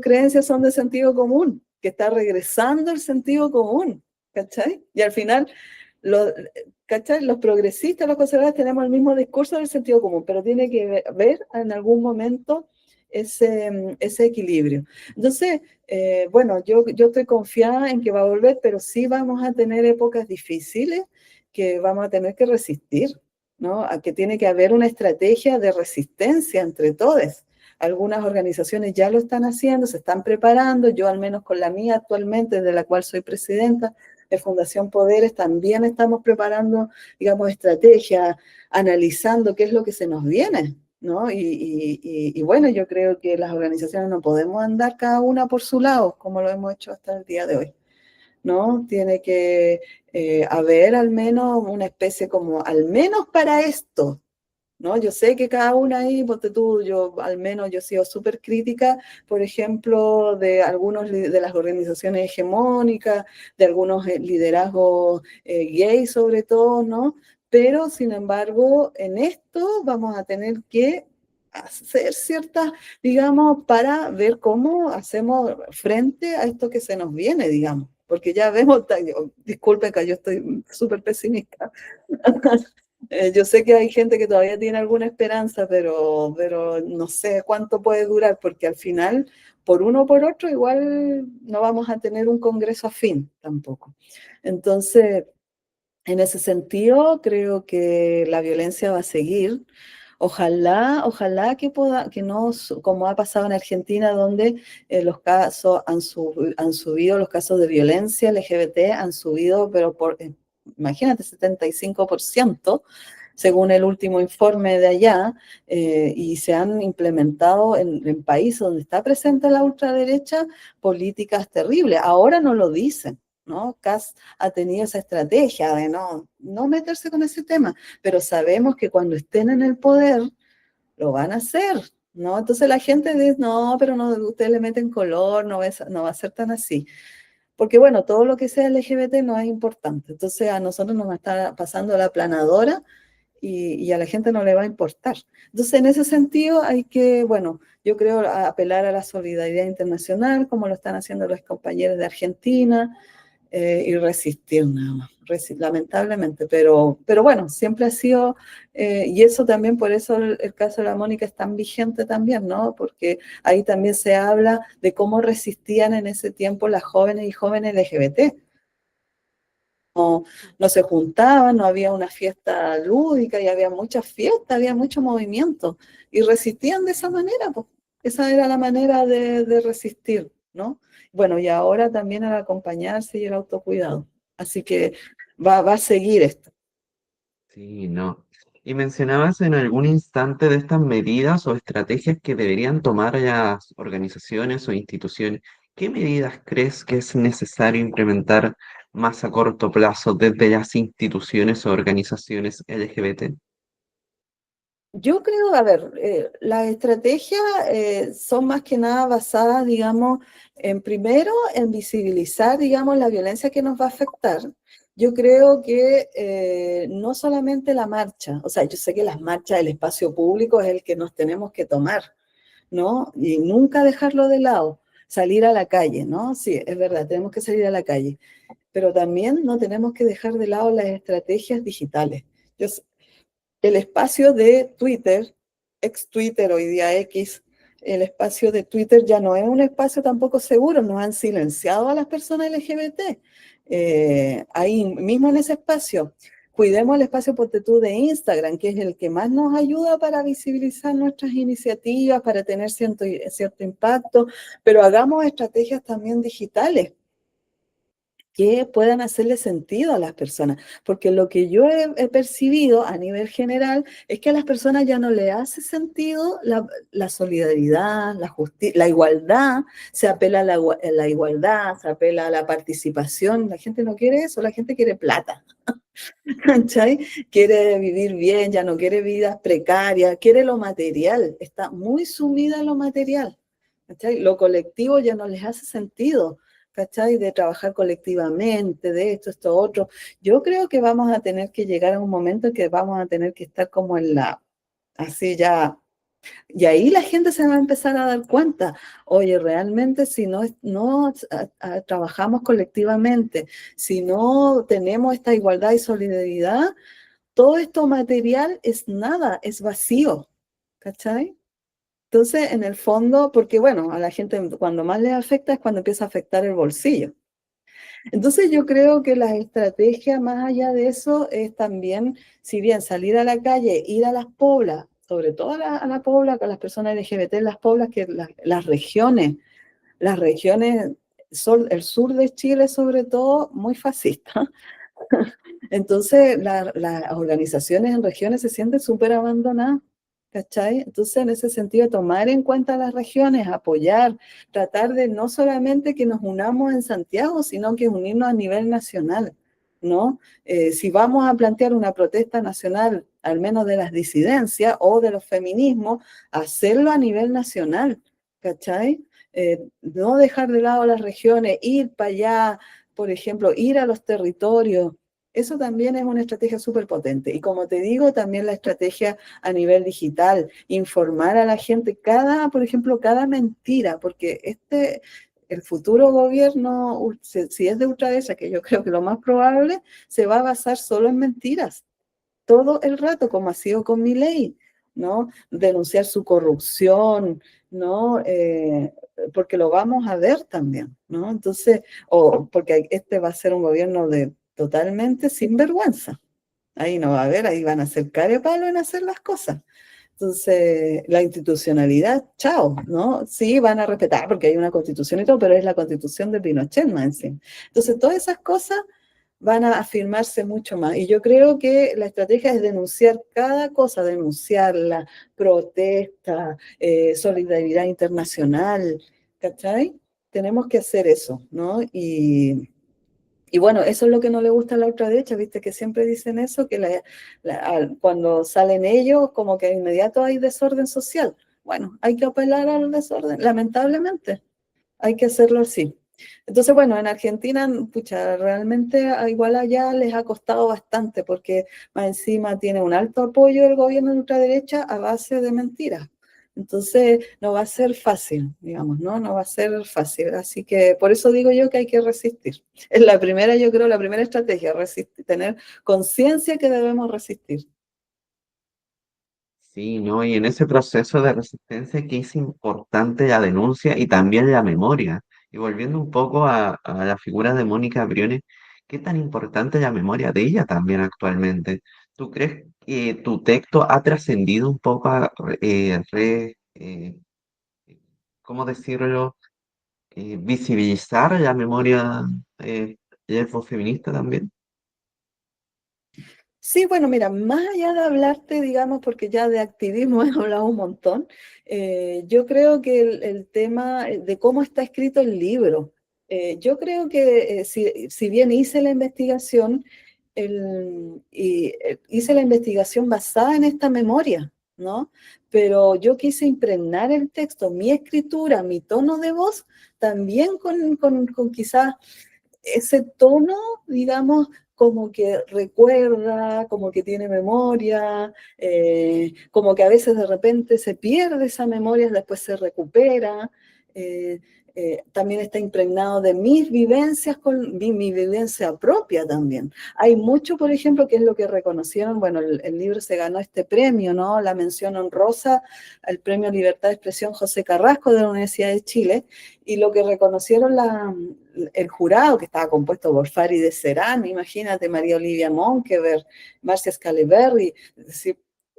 creencias son de sentido común, que está regresando el sentido común, ¿cachai? Y al final, los, ¿cachai? Los progresistas, los conservadores tenemos el mismo discurso del sentido común, pero tiene que ver en algún momento ese equilibrio. Entonces, bueno, yo estoy confiada en que va a volver, pero sí vamos a tener épocas difíciles que vamos a tener que resistir, ¿no? A que tiene que haber una estrategia de resistencia entre todos. Algunas organizaciones ya lo están haciendo, se están preparando, yo al menos con la mía actualmente, de la cual soy presidenta, de Fundación Poderes, también estamos preparando, digamos, estrategias, analizando qué es lo que se nos viene, ¿no? Y bueno, yo creo que las organizaciones no podemos andar cada una por su lado, como lo hemos hecho hasta el día de hoy, ¿no? Tiene que haber al menos una especie como, al menos para esto, ¿no? Yo sé que cada una ahí, ponte tú, yo al menos yo he sido súper crítica, por ejemplo, de algunos de las organizaciones hegemónicas, de algunos liderazgos gays sobre todo, ¿no? Pero, sin embargo, en esto vamos a tener que hacer ciertas, digamos, para ver cómo hacemos frente a esto que se nos viene, digamos. Porque ya vemos, disculpen que yo estoy súper pesimista, yo sé que hay gente que todavía tiene alguna esperanza, pero no sé cuánto puede durar, porque al final, por uno o por otro, igual no vamos a tener un congreso afín tampoco. Entonces, en ese sentido, creo que la violencia va a seguir. Ojalá que no, como ha pasado en Argentina, donde los casos han subido, los casos de violencia LGBT han subido, pero imagínate, 75%, según el último informe de allá, y se han implementado en países donde está presente la ultraderecha políticas terribles. Ahora no lo dicen, ¿no? Kast ha tenido esa estrategia de no meterse con ese tema, pero sabemos que cuando estén en el poder lo van a hacer, ¿no? Entonces la gente dice, no, pero no, ustedes le meten color, no va a ser tan así. Porque bueno, todo lo que sea LGBT no es importante. Entonces a nosotros nos va a estar pasando la aplanadora y a la gente no le va a importar. Entonces en ese sentido hay que, bueno, yo creo apelar a la solidaridad internacional, como lo están haciendo los compañeros de Argentina, y resistir nada más, lamentablemente, pero bueno, siempre ha sido, y eso también, por eso el caso de la Mónica es tan vigente también, ¿no? Porque ahí también se habla de cómo resistían en ese tiempo las jóvenes y jóvenes LGBT. No se juntaban, no había una fiesta lúdica y había muchas fiestas, había mucho movimiento y resistían de esa manera, pues. Esa era la manera de resistir, ¿no? Bueno, y ahora también el acompañarse y el autocuidado. Así que va a seguir esto. Sí, no. Y mencionabas en algún instante de estas medidas o estrategias que deberían tomar las organizaciones o instituciones. ¿Qué medidas crees que es necesario implementar más a corto plazo desde las instituciones o organizaciones LGBT? Yo creo, a ver, las estrategias son más que nada basadas, digamos, en primero, en visibilizar, digamos, la violencia que nos va a afectar. Yo creo que no solamente la marcha, o sea, yo sé que las marchas, el espacio público es el que nos tenemos que tomar, ¿no? Y nunca dejarlo de lado, salir a la calle, ¿no? Sí, es verdad, tenemos que salir a la calle, pero también no tenemos que dejar de lado las estrategias digitales. Yo, el espacio de Twitter, ex Twitter, hoy día X, el espacio de Twitter ya no es un espacio tampoco seguro, nos han silenciado a las personas LGBT. Ahí mismo en ese espacio, cuidemos el espacio ponte tú de Instagram, que es el que más nos ayuda para visibilizar nuestras iniciativas, para tener cierto impacto, pero hagamos estrategias también digitales que puedan hacerle sentido a las personas, porque lo que yo he percibido a nivel general es que a las personas ya no le hace sentido la solidaridad, la igualdad, se apela a la igualdad, se apela a la participación, la gente no quiere eso, la gente quiere plata, ¿cachai? Quiere vivir bien, ya no quiere vidas precarias, quiere lo material, está muy sumida en lo material. ¿cachai? Lo colectivo ya no les hace sentido, ¿cachai? De trabajar colectivamente, de esto, otro. Yo creo que vamos a tener que llegar a un momento en que vamos a tener que estar como en la, así ya, y ahí la gente se va a empezar a dar cuenta, oye, realmente si no trabajamos colectivamente, si no tenemos esta igualdad y solidaridad, todo esto material es nada, es vacío, ¿cachai? Entonces, en el fondo, porque bueno, a la gente cuando más les afecta es cuando empieza a afectar el bolsillo. Entonces, yo creo que la estrategia más allá de eso es también, si bien salir a la calle, ir a las poblas, sobre todo a la pobla, con las personas LGBT, las poblas, que las regiones, el sur de Chile sobre todo, muy fascista. Entonces, las organizaciones en regiones se sienten súper abandonadas, ¿cachai? Entonces, en ese sentido, tomar en cuenta las regiones, apoyar, tratar de no solamente que nos unamos en Santiago, sino que unirnos a nivel nacional, ¿no? Si vamos a plantear una protesta nacional, al menos de las disidencias o de los feminismos, hacerlo a nivel nacional, ¿cachai? No dejar de lado las regiones, ir para allá, por ejemplo, ir a los territorios. Eso también es una estrategia súper potente. Y como te digo, también la estrategia a nivel digital, informar a la gente por ejemplo, cada mentira, porque el futuro gobierno, si es de ultraderecha, que yo creo que lo más probable, se va a basar solo en mentiras todo el rato, como ha sido con Milei, ¿no? Denunciar su corrupción, ¿no? Porque lo vamos a ver también, ¿no? Entonces, o porque este va a ser un gobierno de totalmente sin vergüenza. Ahí no va a haber, ahí van a hacer cara de palo en hacer las cosas. Entonces, la institucionalidad, chao, ¿no? Sí, van a respetar porque hay una constitución y todo, pero es la constitución de Pinochet más encima. Entonces, todas esas cosas van a afirmarse mucho más. Y yo creo que la estrategia es denunciar cada cosa, denunciarla, protesta, solidaridad internacional, ¿cachai? Tenemos que hacer eso, ¿no? Y bueno, eso es lo que no le gusta a la ultraderecha, viste que siempre dicen eso, que cuando salen ellos, como que de inmediato hay desorden social. Bueno, hay que apelar al desorden, lamentablemente, hay que hacerlo así. Entonces, bueno, en Argentina, pucha, realmente igual allá les ha costado bastante, porque más encima tiene un alto apoyo del gobierno de ultraderecha a base de mentiras. Entonces, no va a ser fácil, digamos, ¿no? No va a ser fácil. Así que por eso digo yo que hay que resistir. Es la primera, yo creo, la primera estrategia, resistir, tener conciencia que debemos resistir. Sí, ¿no? Y en ese proceso de resistencia que es importante la denuncia y también la memoria. Y volviendo un poco a la figura de Mónica Briones, ¿qué tan importante es la memoria de ella también actualmente? ¿Tú crees que tu texto ha trascendido un poco ¿cómo decirlo? Visibilizar la memoria feminista también? Sí, bueno, mira, más allá de hablarte, digamos, porque ya de activismo he hablado un montón, yo creo que el tema de cómo está escrito el libro, yo creo que si bien hice la investigación, hice la investigación basada en esta memoria, ¿no? Pero yo quise impregnar el texto, mi escritura, mi tono de voz, también con quizás ese tono, digamos, como que recuerda, como que tiene memoria, como que a veces de repente se pierde esa memoria, después se recupera. eh, También está impregnado de mis vivencias, con mi vivencia propia también. Hay mucho, por ejemplo, que es lo que reconocieron, bueno, el libro se ganó este premio, ¿no? La mención honrosa al Premio Libertad de Expresión José Carrasco de la Universidad de Chile, y lo que reconocieron el jurado, que estaba compuesto por Farideh Serán, imagínate, María Olivia Monkever, Marcia Scaleberry, es decir,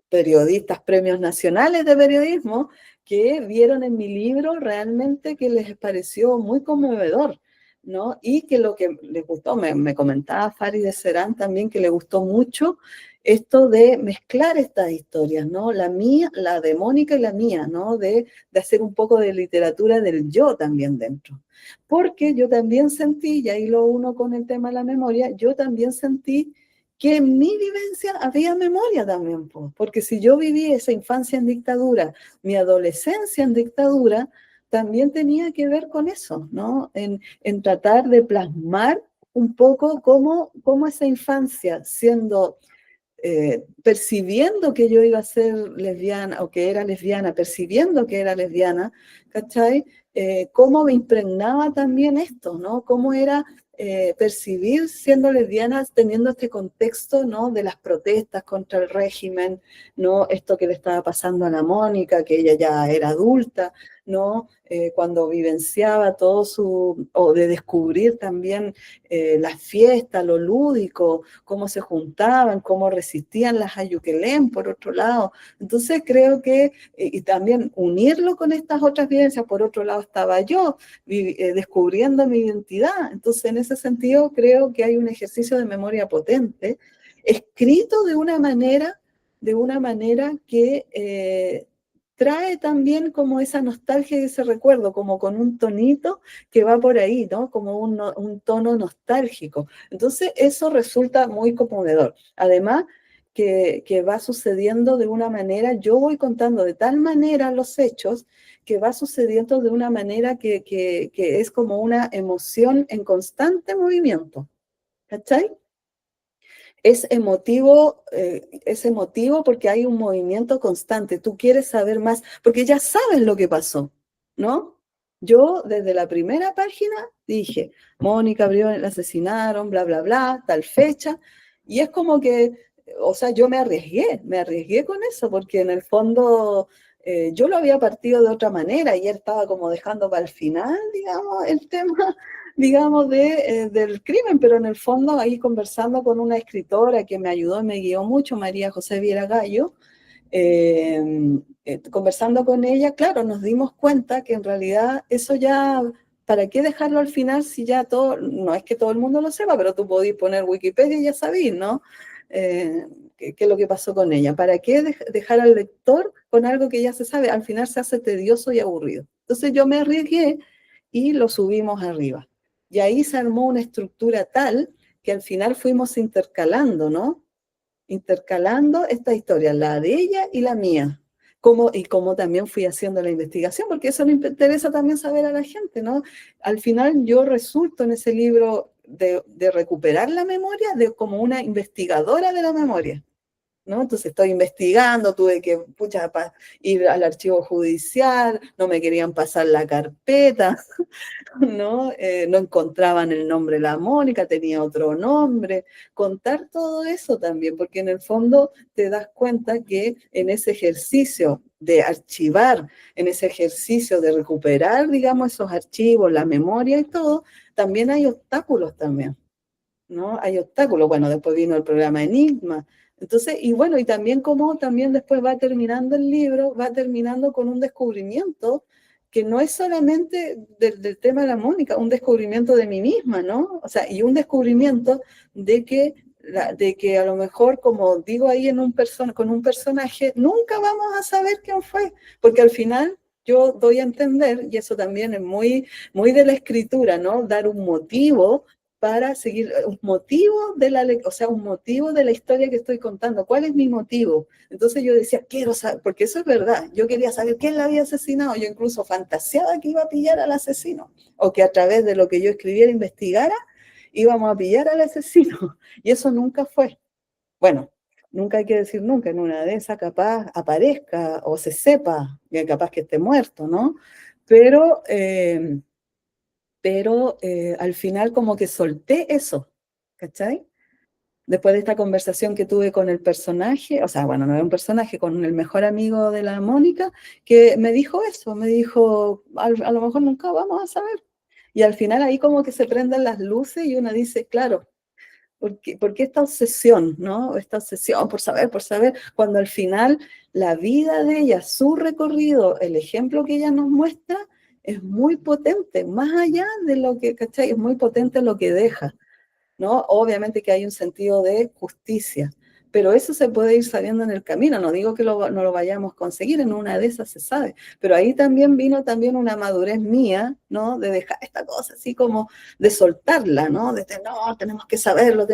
periodistas, premios nacionales de periodismo, que vieron en mi libro realmente que les pareció muy conmovedor, ¿no? Y que lo que les gustó, me comentaba Farideh Serán también, que le gustó mucho esto de mezclar estas historias, ¿no? La mía, la de Mónica y la mía, ¿no? De hacer un poco de literatura del yo también dentro. Porque yo también sentí, y ahí lo uno con el tema de la memoria, yo también sentí que en mi vivencia había memoria también, porque si yo viví esa infancia en dictadura, mi adolescencia en dictadura, también tenía que ver con eso, ¿no? En tratar de plasmar un poco cómo esa infancia, siendo percibiendo que yo iba a ser lesbiana o que era lesbiana, percibiendo que era lesbiana, ¿cachai? Cómo me impregnaba también esto, ¿no? Cómo era percibir siendo lesbiana, teniendo este contexto, ¿no? De las protestas contra el régimen, ¿no? Esto que le estaba pasando a la Mónica, que ella ya era adulta, ¿no? Cuando vivenciaba todo o de descubrir también las fiestas, lo lúdico, cómo se juntaban, cómo resistían las Ayuquelén, por otro lado. Entonces creo que, y también unirlo con estas otras vivencias, por otro lado estaba yo descubriendo mi identidad. Entonces en ese sentido creo que hay un ejercicio de memoria potente, escrito de una manera que trae también como esa nostalgia y ese recuerdo, como con un tonito que va por ahí, ¿no? Como un tono nostálgico. Entonces, eso resulta muy conmovedor. Además, que va sucediendo de una manera, yo voy contando de tal manera los hechos, que va sucediendo de una manera que es como una emoción en constante movimiento. ¿Cachai? Es emotivo porque hay un movimiento constante. Tú quieres saber más, porque ya sabes lo que pasó, ¿no? Yo desde la primera página dije, Mónica Brión la asesinaron, bla, bla, bla, tal fecha, y es como que, o sea, yo me arriesgué con eso, porque en el fondo yo lo había partido de otra manera y él estaba como dejando para el final, digamos, el tema digamos, del crimen, pero en el fondo ahí conversando con una escritora que me ayudó y me guió mucho, María José Viera Gallo, conversando con ella, claro, nos dimos cuenta que en realidad eso ya, ¿para qué dejarlo al final si ya todo, no es que todo el mundo lo sepa, pero tú podís poner Wikipedia y ya sabís, ¿no? ¿Qué es lo que pasó con ella? ¿Para qué dejar al lector con algo que ya se sabe? Al final se hace tedioso y aburrido. Entonces yo me arriesgué y lo subimos arriba. Y ahí se armó una estructura tal que al final fuimos intercalando, ¿no? Intercalando esta historia, la de ella y la mía. Como también fui haciendo la investigación, porque eso le interesa también saber a la gente, ¿no? Al final yo resulto en ese libro de recuperar la memoria de como una investigadora de la memoria. ¿No? Entonces estoy investigando, tuve que ir al archivo judicial, no me querían pasar la carpeta, ¿no? No encontraban el nombre de la Mónica, tenía otro nombre. Contar todo eso también, porque en el fondo te das cuenta que en ese ejercicio de archivar, en ese ejercicio de recuperar, digamos, esos archivos, la memoria y todo, también hay obstáculos también. ¿No? Hay obstáculos. Bueno, después vino el programa Enigma. Entonces, y bueno, y también como también después va terminando el libro, va terminando con un descubrimiento que no es solamente del tema de la Mónica, un descubrimiento de mí misma, ¿no? O sea, y un descubrimiento de que a lo mejor, como digo ahí con un personaje, nunca vamos a saber quién fue, porque al final yo doy a entender, y eso también es muy de la escritura, ¿no? Dar un motivo para seguir un motivo o sea, un motivo de la historia que estoy contando. ¿Cuál es mi motivo? Entonces yo decía, quiero saber, porque eso es verdad, yo quería saber quién la había asesinado, yo incluso fantaseaba que iba a pillar al asesino, o que a través de lo que yo escribiera, investigara, íbamos a pillar al asesino, y eso nunca fue. Bueno, nunca hay que decir nunca, en una de esas capaz aparezca o se sepa, que capaz que esté muerto, ¿no? Pero al final como que solté eso, ¿cachai? Después de esta conversación que tuve con el personaje, o sea, bueno, no era un personaje, con el mejor amigo de la Mónica, que me dijo eso, me dijo, a lo mejor nunca vamos a saber. Y al final ahí como que se prenden las luces y uno dice, claro, ¿por qué esta obsesión, ¿no? Esta obsesión por saber, cuando al final la vida de ella, su recorrido, el ejemplo que ella nos muestra, es muy potente, más allá de lo que, ¿cachai? Es muy potente lo que deja, ¿no? Obviamente que hay un sentido de justicia, pero eso se puede ir sabiendo en el camino, no digo que no lo vayamos a conseguir, en una de esas se sabe, pero ahí también vino también una madurez mía, ¿no? De dejar esta cosa así como de soltarla, ¿no? No, tenemos que saberlo,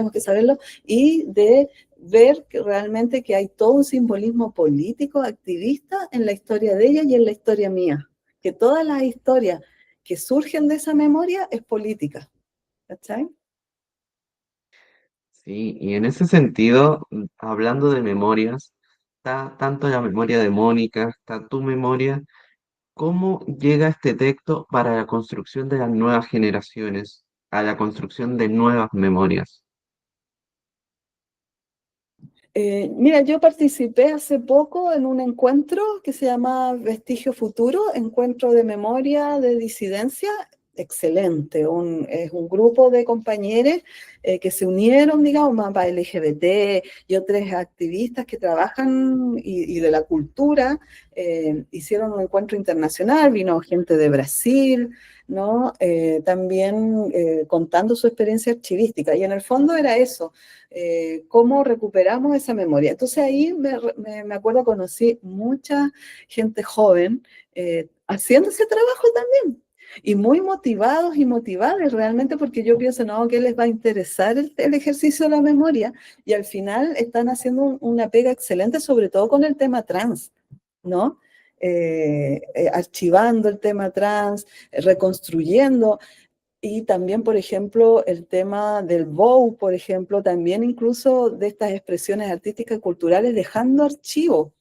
y de ver que realmente que hay todo un simbolismo político, activista en la historia de ella y en la historia mía, que todas las historias que surgen de esa memoria es política, ¿cachai? Sí, y en ese sentido, hablando de memorias, está tanto la memoria de Mónica, está tu memoria. ¿Cómo llega este texto para la construcción de las nuevas generaciones, a la construcción de nuevas memorias? Mira, yo participé hace poco en un encuentro que se llama Vestigio Futuro, encuentro de memoria de disidencia. Excelente, es un grupo de compañeros que se unieron, digamos, MAPA LGBT y otros activistas que trabajan y de la cultura, hicieron un encuentro internacional, vino gente de Brasil, ¿no? También contando su experiencia archivística, y en el fondo era eso, cómo recuperamos esa memoria. Entonces ahí me acuerdo, conocí mucha gente joven haciendo ese trabajo también. Y muy motivados y motivadas realmente, porque yo pienso, no, que les va a interesar el ejercicio de la memoria, y al final están haciendo una pega excelente, sobre todo con el tema trans, ¿no? Archivando el tema trans, reconstruyendo. Y también, por ejemplo, el tema del BOW, por ejemplo, también incluso de estas expresiones artísticas y culturales, dejando archivo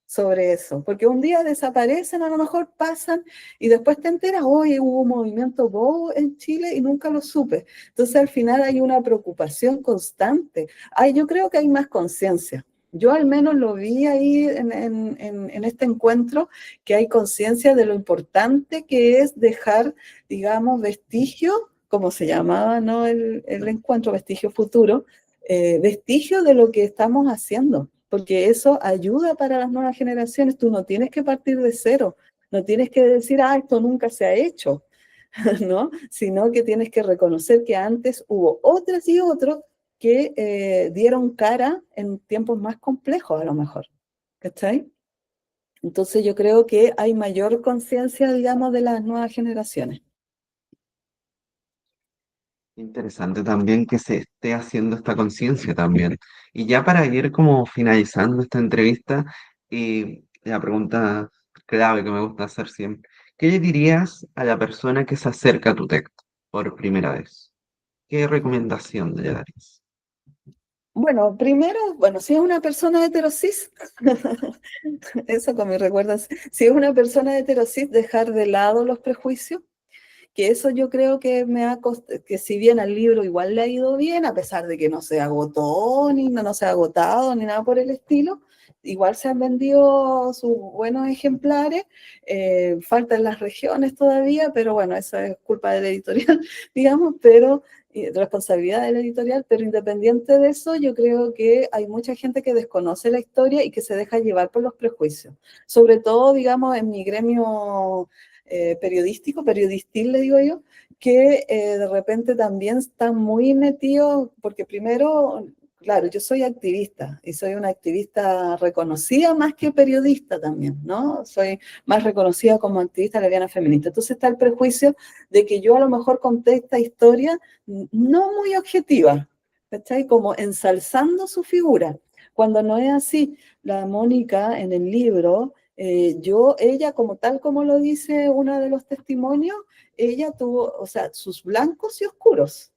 sobre eso, porque un día desaparecen, a lo mejor pasan, y después te enteras, oye, hubo un movimiento BOW en Chile y nunca lo supe. Entonces al final hay una preocupación constante. Yo creo que hay más conciencia. Yo al menos lo vi ahí en este encuentro, que hay conciencia de lo importante que es dejar, digamos, vestigio, como se llamaba, ¿no? El encuentro, vestigio futuro, vestigio de lo que estamos haciendo, porque eso ayuda para las nuevas generaciones. Tú no tienes que partir de cero, no tienes que decir, esto nunca se ha hecho, ¿no? Sino que tienes que reconocer que antes hubo otras y otros que dieron cara en tiempos más complejos a lo mejor, ¿cachai? Entonces yo creo que hay mayor conciencia, digamos, de las nuevas generaciones. Interesante también que se esté haciendo esta conciencia también. Y ya para ir como finalizando esta entrevista, la pregunta clave que me gusta hacer siempre, ¿qué le dirías a la persona que se acerca a tu texto por primera vez? ¿Qué recomendación le darías? Bueno, primero, bueno, si es una persona heterosis, eso con mis recuerdos, si es una persona heterosis, dejar de lado los prejuicios, que eso yo creo que me ha costado, que si bien al libro igual le ha ido bien, a pesar de que no se agotó, ni no se ha agotado, ni nada por el estilo, igual se han vendido sus buenos ejemplares, faltan las regiones todavía, pero bueno, eso es culpa de la editorial, digamos, pero responsabilidad de la editorial, pero independiente de eso, yo creo que hay mucha gente que desconoce la historia y que se deja llevar por los prejuicios, sobre todo, digamos, en mi gremio periodístico, periodistil, le digo yo, que de repente también están muy metidos, porque primero, claro, yo soy activista y soy una activista reconocida más que periodista también, ¿no? Soy más reconocida como activista lesbiana feminista. Entonces está el prejuicio de que yo a lo mejor conté esta historia no muy objetiva, ¿cachai? Como ensalzando su figura, cuando no es así. La Mónica en el libro ella, como tal como lo dice uno de los testimonios, ella tuvo, o sea, sus blancos y oscuros,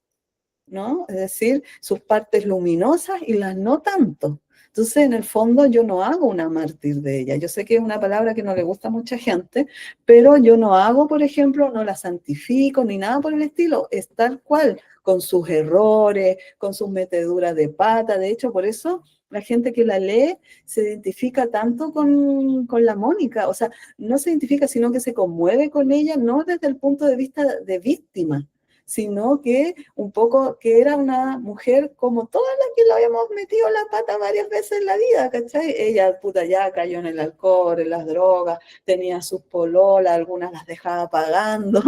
¿no? Es decir, sus partes luminosas y las no tanto. Entonces, en el fondo, yo no hago una mártir de ella. Yo sé que es una palabra que no le gusta a mucha gente, pero yo no hago, por ejemplo, no la santifico ni nada por el estilo. Es tal cual, con sus errores, con sus meteduras de pata. De hecho, por eso la gente que la lee se identifica tanto con la Mónica. O sea, no se identifica, sino que se conmueve con ella, no desde el punto de vista de víctima, sino que un poco que era una mujer como todas las que le habíamos metido la pata varias veces en la vida, ¿cachai? Ella, puta, ya cayó en el alcohol, en las drogas, tenía sus pololas, algunas las dejaba pagando,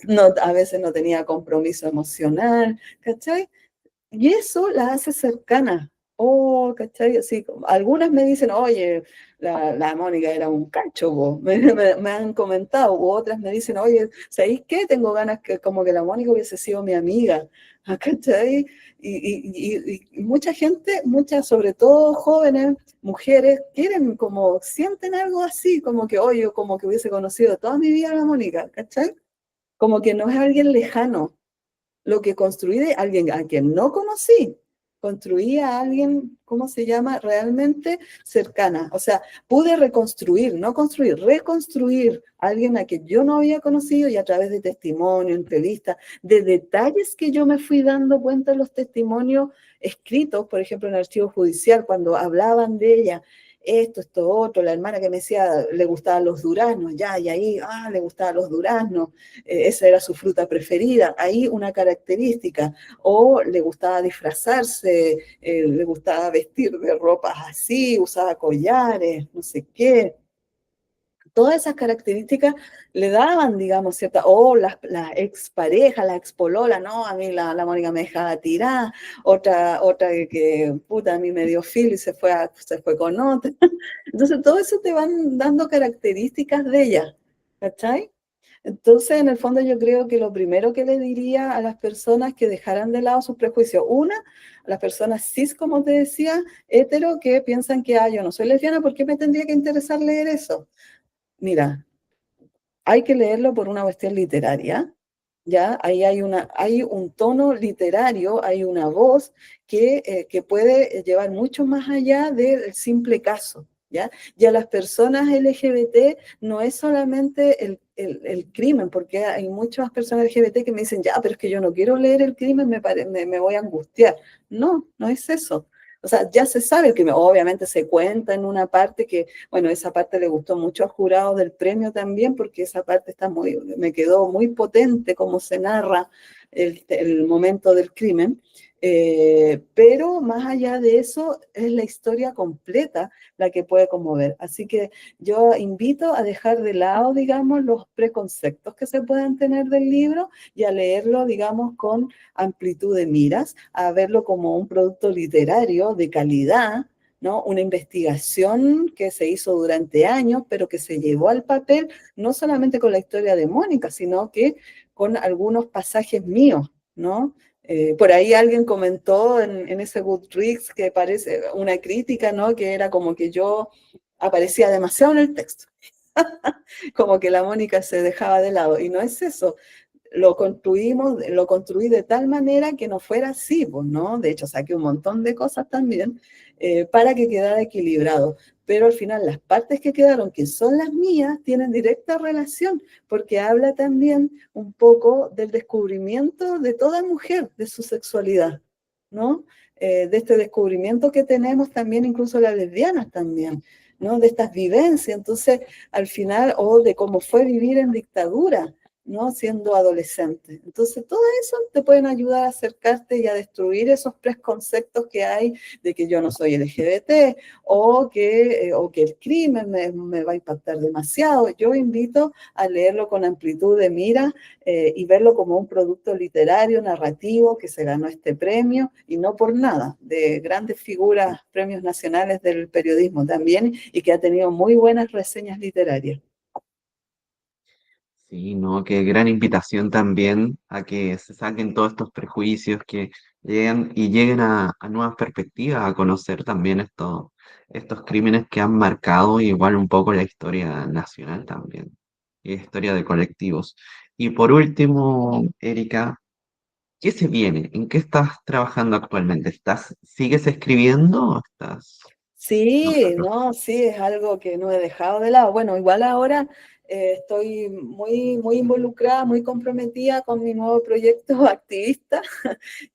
no, a veces no tenía compromiso emocional, ¿cachai? Y eso la hace cercana, Oh, ¿cachai? Así, algunas me dicen, oye, la Mónica era un cacho, po. Me han comentado, u otras me dicen, oye, ¿sabéis qué? Tengo ganas que como que la Mónica hubiese sido mi amiga, ¿cachai? Y mucha gente, muchas, sobre todo jóvenes, mujeres, quieren como, sienten algo así, como que, oye, como que hubiese conocido toda mi vida a la Mónica, ¿cachai? Como que no es alguien lejano, lo que construí de alguien a quien no conocí, construí a alguien, ¿cómo se llama? Realmente cercana. O sea, pude reconstruir, no construir, reconstruir a alguien a quien yo no había conocido y a través de testimonio, entrevistas, de detalles que yo me fui dando cuenta en los testimonios escritos, por ejemplo, en el archivo judicial, cuando hablaban de ella, esto, otro, la hermana que me decía, le gustaban los duraznos, ya, y ahí, le gustaban los duraznos, esa era su fruta preferida, ahí una característica, o le gustaba disfrazarse, le gustaba vestir de ropas así, usaba collares, no sé qué. Todas esas características le daban, digamos, cierta, o la expareja, la expolola, no, a mí la Mónica me dejaba tirar, otra que, puta, a mí me dio filo y se fue con otra. Entonces, todo eso te van dando características de ella, ¿cachai? Entonces, en el fondo yo creo que lo primero que le diría a las personas que dejaran de lado sus prejuicios, una, a las personas cis, como te decía, hetero, que piensan que, yo no soy lesbiana, ¿por qué me tendría que interesar leer eso? Mira, hay que leerlo por una cuestión literaria, ¿ya? Ahí hay un tono literario, hay una voz que puede llevar mucho más allá del simple caso, ¿ya? Y a las personas LGBT no es solamente el crimen, porque hay muchas personas LGBT que me dicen, ya, pero es que yo no quiero leer el crimen, me voy a angustiar. No, no es eso. O sea, ya se sabe el crimen, obviamente se cuenta en una parte que, bueno, esa parte le gustó mucho al jurado del premio también, porque esa parte me quedó muy potente como se narra el momento del crimen. Pero más allá de eso, es la historia completa la que puede conmover. Así que yo invito a dejar de lado, digamos, los preconceptos que se puedan tener del libro y a leerlo, digamos, con amplitud de miras, a verlo como un producto literario de calidad, ¿no? Una investigación que se hizo durante años, pero que se llevó al papel, no solamente con la historia de Mónica, sino que con algunos pasajes míos, ¿no? Por ahí alguien comentó en ese Goodreads que parece una crítica, ¿no? Que era como que yo aparecía demasiado en el texto, como que la Mónica se dejaba de lado, y no es eso. Lo construí de tal manera que no fuera así, pues, ¿no? De hecho, saqué un montón de cosas también para que quedara equilibrado. Pero al final las partes que quedaron, que son las mías, tienen directa relación, porque habla también un poco del descubrimiento de toda mujer, de su sexualidad, ¿no? De este descubrimiento que tenemos también, incluso las lesbianas también, ¿no? De estas vivencias, entonces, al final, o de cómo fue vivir en dictadura, ¿no? Siendo adolescente. Entonces, todo eso te pueden ayudar a acercarte y a destruir esos preconceptos que hay de que yo no soy LGBT o que el crimen me va a impactar demasiado. Yo invito a leerlo con amplitud de mira y verlo como un producto literario, narrativo que se ganó este premio y no por nada, de grandes figuras, premios nacionales del periodismo también y que ha tenido muy buenas reseñas literarias. Sí, no, qué gran invitación también a que se saquen todos estos prejuicios, que lleguen y lleguen a nuevas perspectivas, a conocer también estos crímenes que han marcado igual un poco la historia nacional también, y la historia de colectivos. Y por último, Erika, ¿qué se viene? ¿En qué estás trabajando actualmente? ¿Sigues escribiendo o estás en otra Sí, cosa? no, sí, es algo que no he dejado de lado. Bueno, igual ahora estoy muy involucrada, muy comprometida con mi nuevo proyecto activista,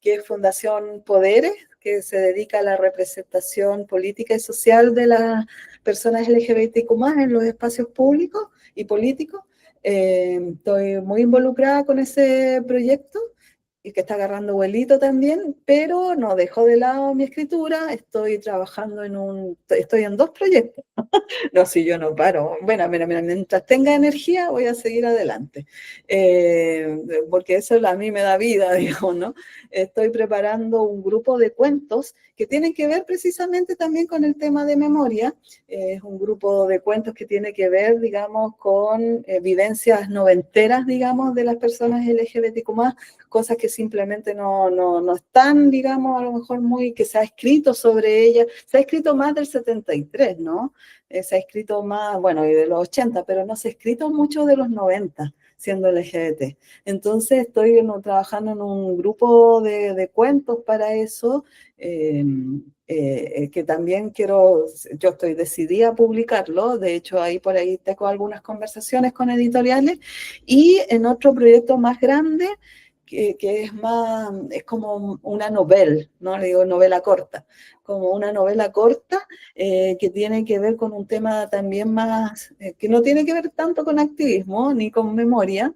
que es Fundación Poderes, que se dedica a la representación política y social de las personas LGBTQ+, en los espacios públicos y políticos. Estoy muy involucrada con ese proyecto y que está agarrando vuelito también, pero no dejo de lado mi escritura, estoy trabajando estoy en dos proyectos. No, si yo no paro. Bueno, mira, mira, mientras tenga energía voy a seguir adelante. Porque eso a mí me da vida, digo, ¿no? Estoy preparando un grupo de cuentos que tienen que ver precisamente también con el tema de memoria. Es un grupo de cuentos que tiene que ver, digamos, con vivencias noventeras, digamos, de las personas LGBTQ+, cosas que simplemente no están, digamos, a lo mejor muy, que se ha escrito sobre ellas. Se ha escrito más del 73, ¿no? Se ha escrito más, bueno, y de los 80, pero no se ha escrito mucho de los 90, siendo LGBT. Entonces estoy trabajando en un grupo de cuentos para eso, eh, que también yo estoy decidida a publicarlo, de hecho ahí por ahí tengo algunas conversaciones con editoriales, y en otro proyecto más grande, que es más, es como una novela, ¿no? Le digo novela corta, como una novela corta que tiene que ver con un tema también más, que no tiene que ver tanto con activismo ni con memoria,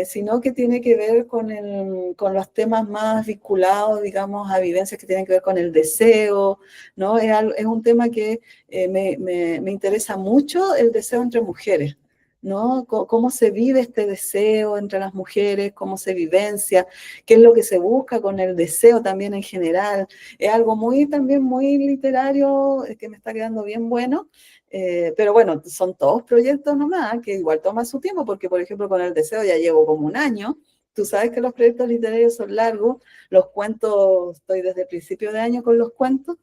sino que tiene que ver con los temas más vinculados, digamos, a vivencias que tienen que ver con el deseo, ¿no? Es un tema que me interesa mucho, el deseo entre mujeres. ¿No? Cómo se vive este deseo entre las mujeres, cómo se vivencia, qué es lo que se busca con el deseo también en general. Es algo también muy literario, que me está quedando bien bueno, pero bueno, son todos proyectos nomás, que igual toma su tiempo, porque por ejemplo con el deseo ya llevo como un año. Tú sabes que los proyectos literarios son largos, los cuentos, estoy desde el principio de año con los cuentos,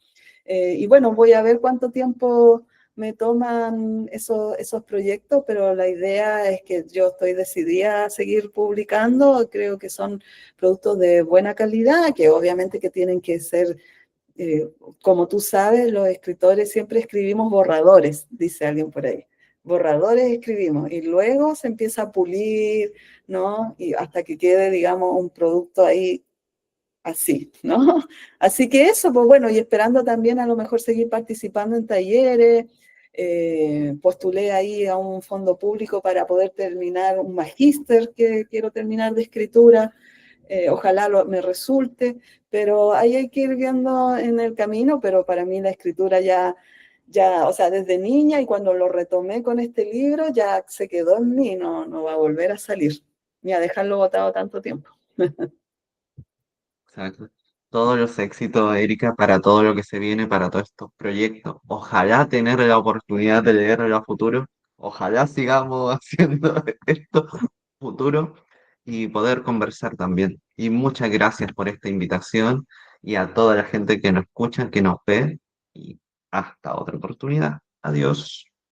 y bueno, voy a ver cuánto tiempo me toman esos proyectos, pero la idea es que yo estoy decidida a seguir publicando. Creo que son productos de buena calidad, que obviamente que tienen que ser, eh, como tú sabes, los escritores siempre escribimos borradores, dice alguien por ahí. Borradores escribimos y luego se empieza a pulir, ¿no? Y hasta que quede, digamos, un producto ahí así, ¿no? Así que eso, pues bueno, y esperando también a lo mejor seguir participando en talleres, postulé ahí a un fondo público para poder terminar un magíster que quiero terminar de escritura, ojalá me resulte, pero ahí hay que ir viendo en el camino, pero para mí la escritura o sea, desde niña y cuando lo retomé con este libro, ya se quedó en mí, no va a volver a salir, ni a dejarlo botado tanto tiempo. Exacto. Todos los éxitos, Erika, para todo lo que se viene, para todos estos proyectos. Ojalá tener la oportunidad de leerlo a futuro. Ojalá sigamos haciendo esto futuro y poder conversar también. Y muchas gracias por esta invitación y a toda la gente que nos escucha, que nos ve. Y hasta otra oportunidad. Adiós.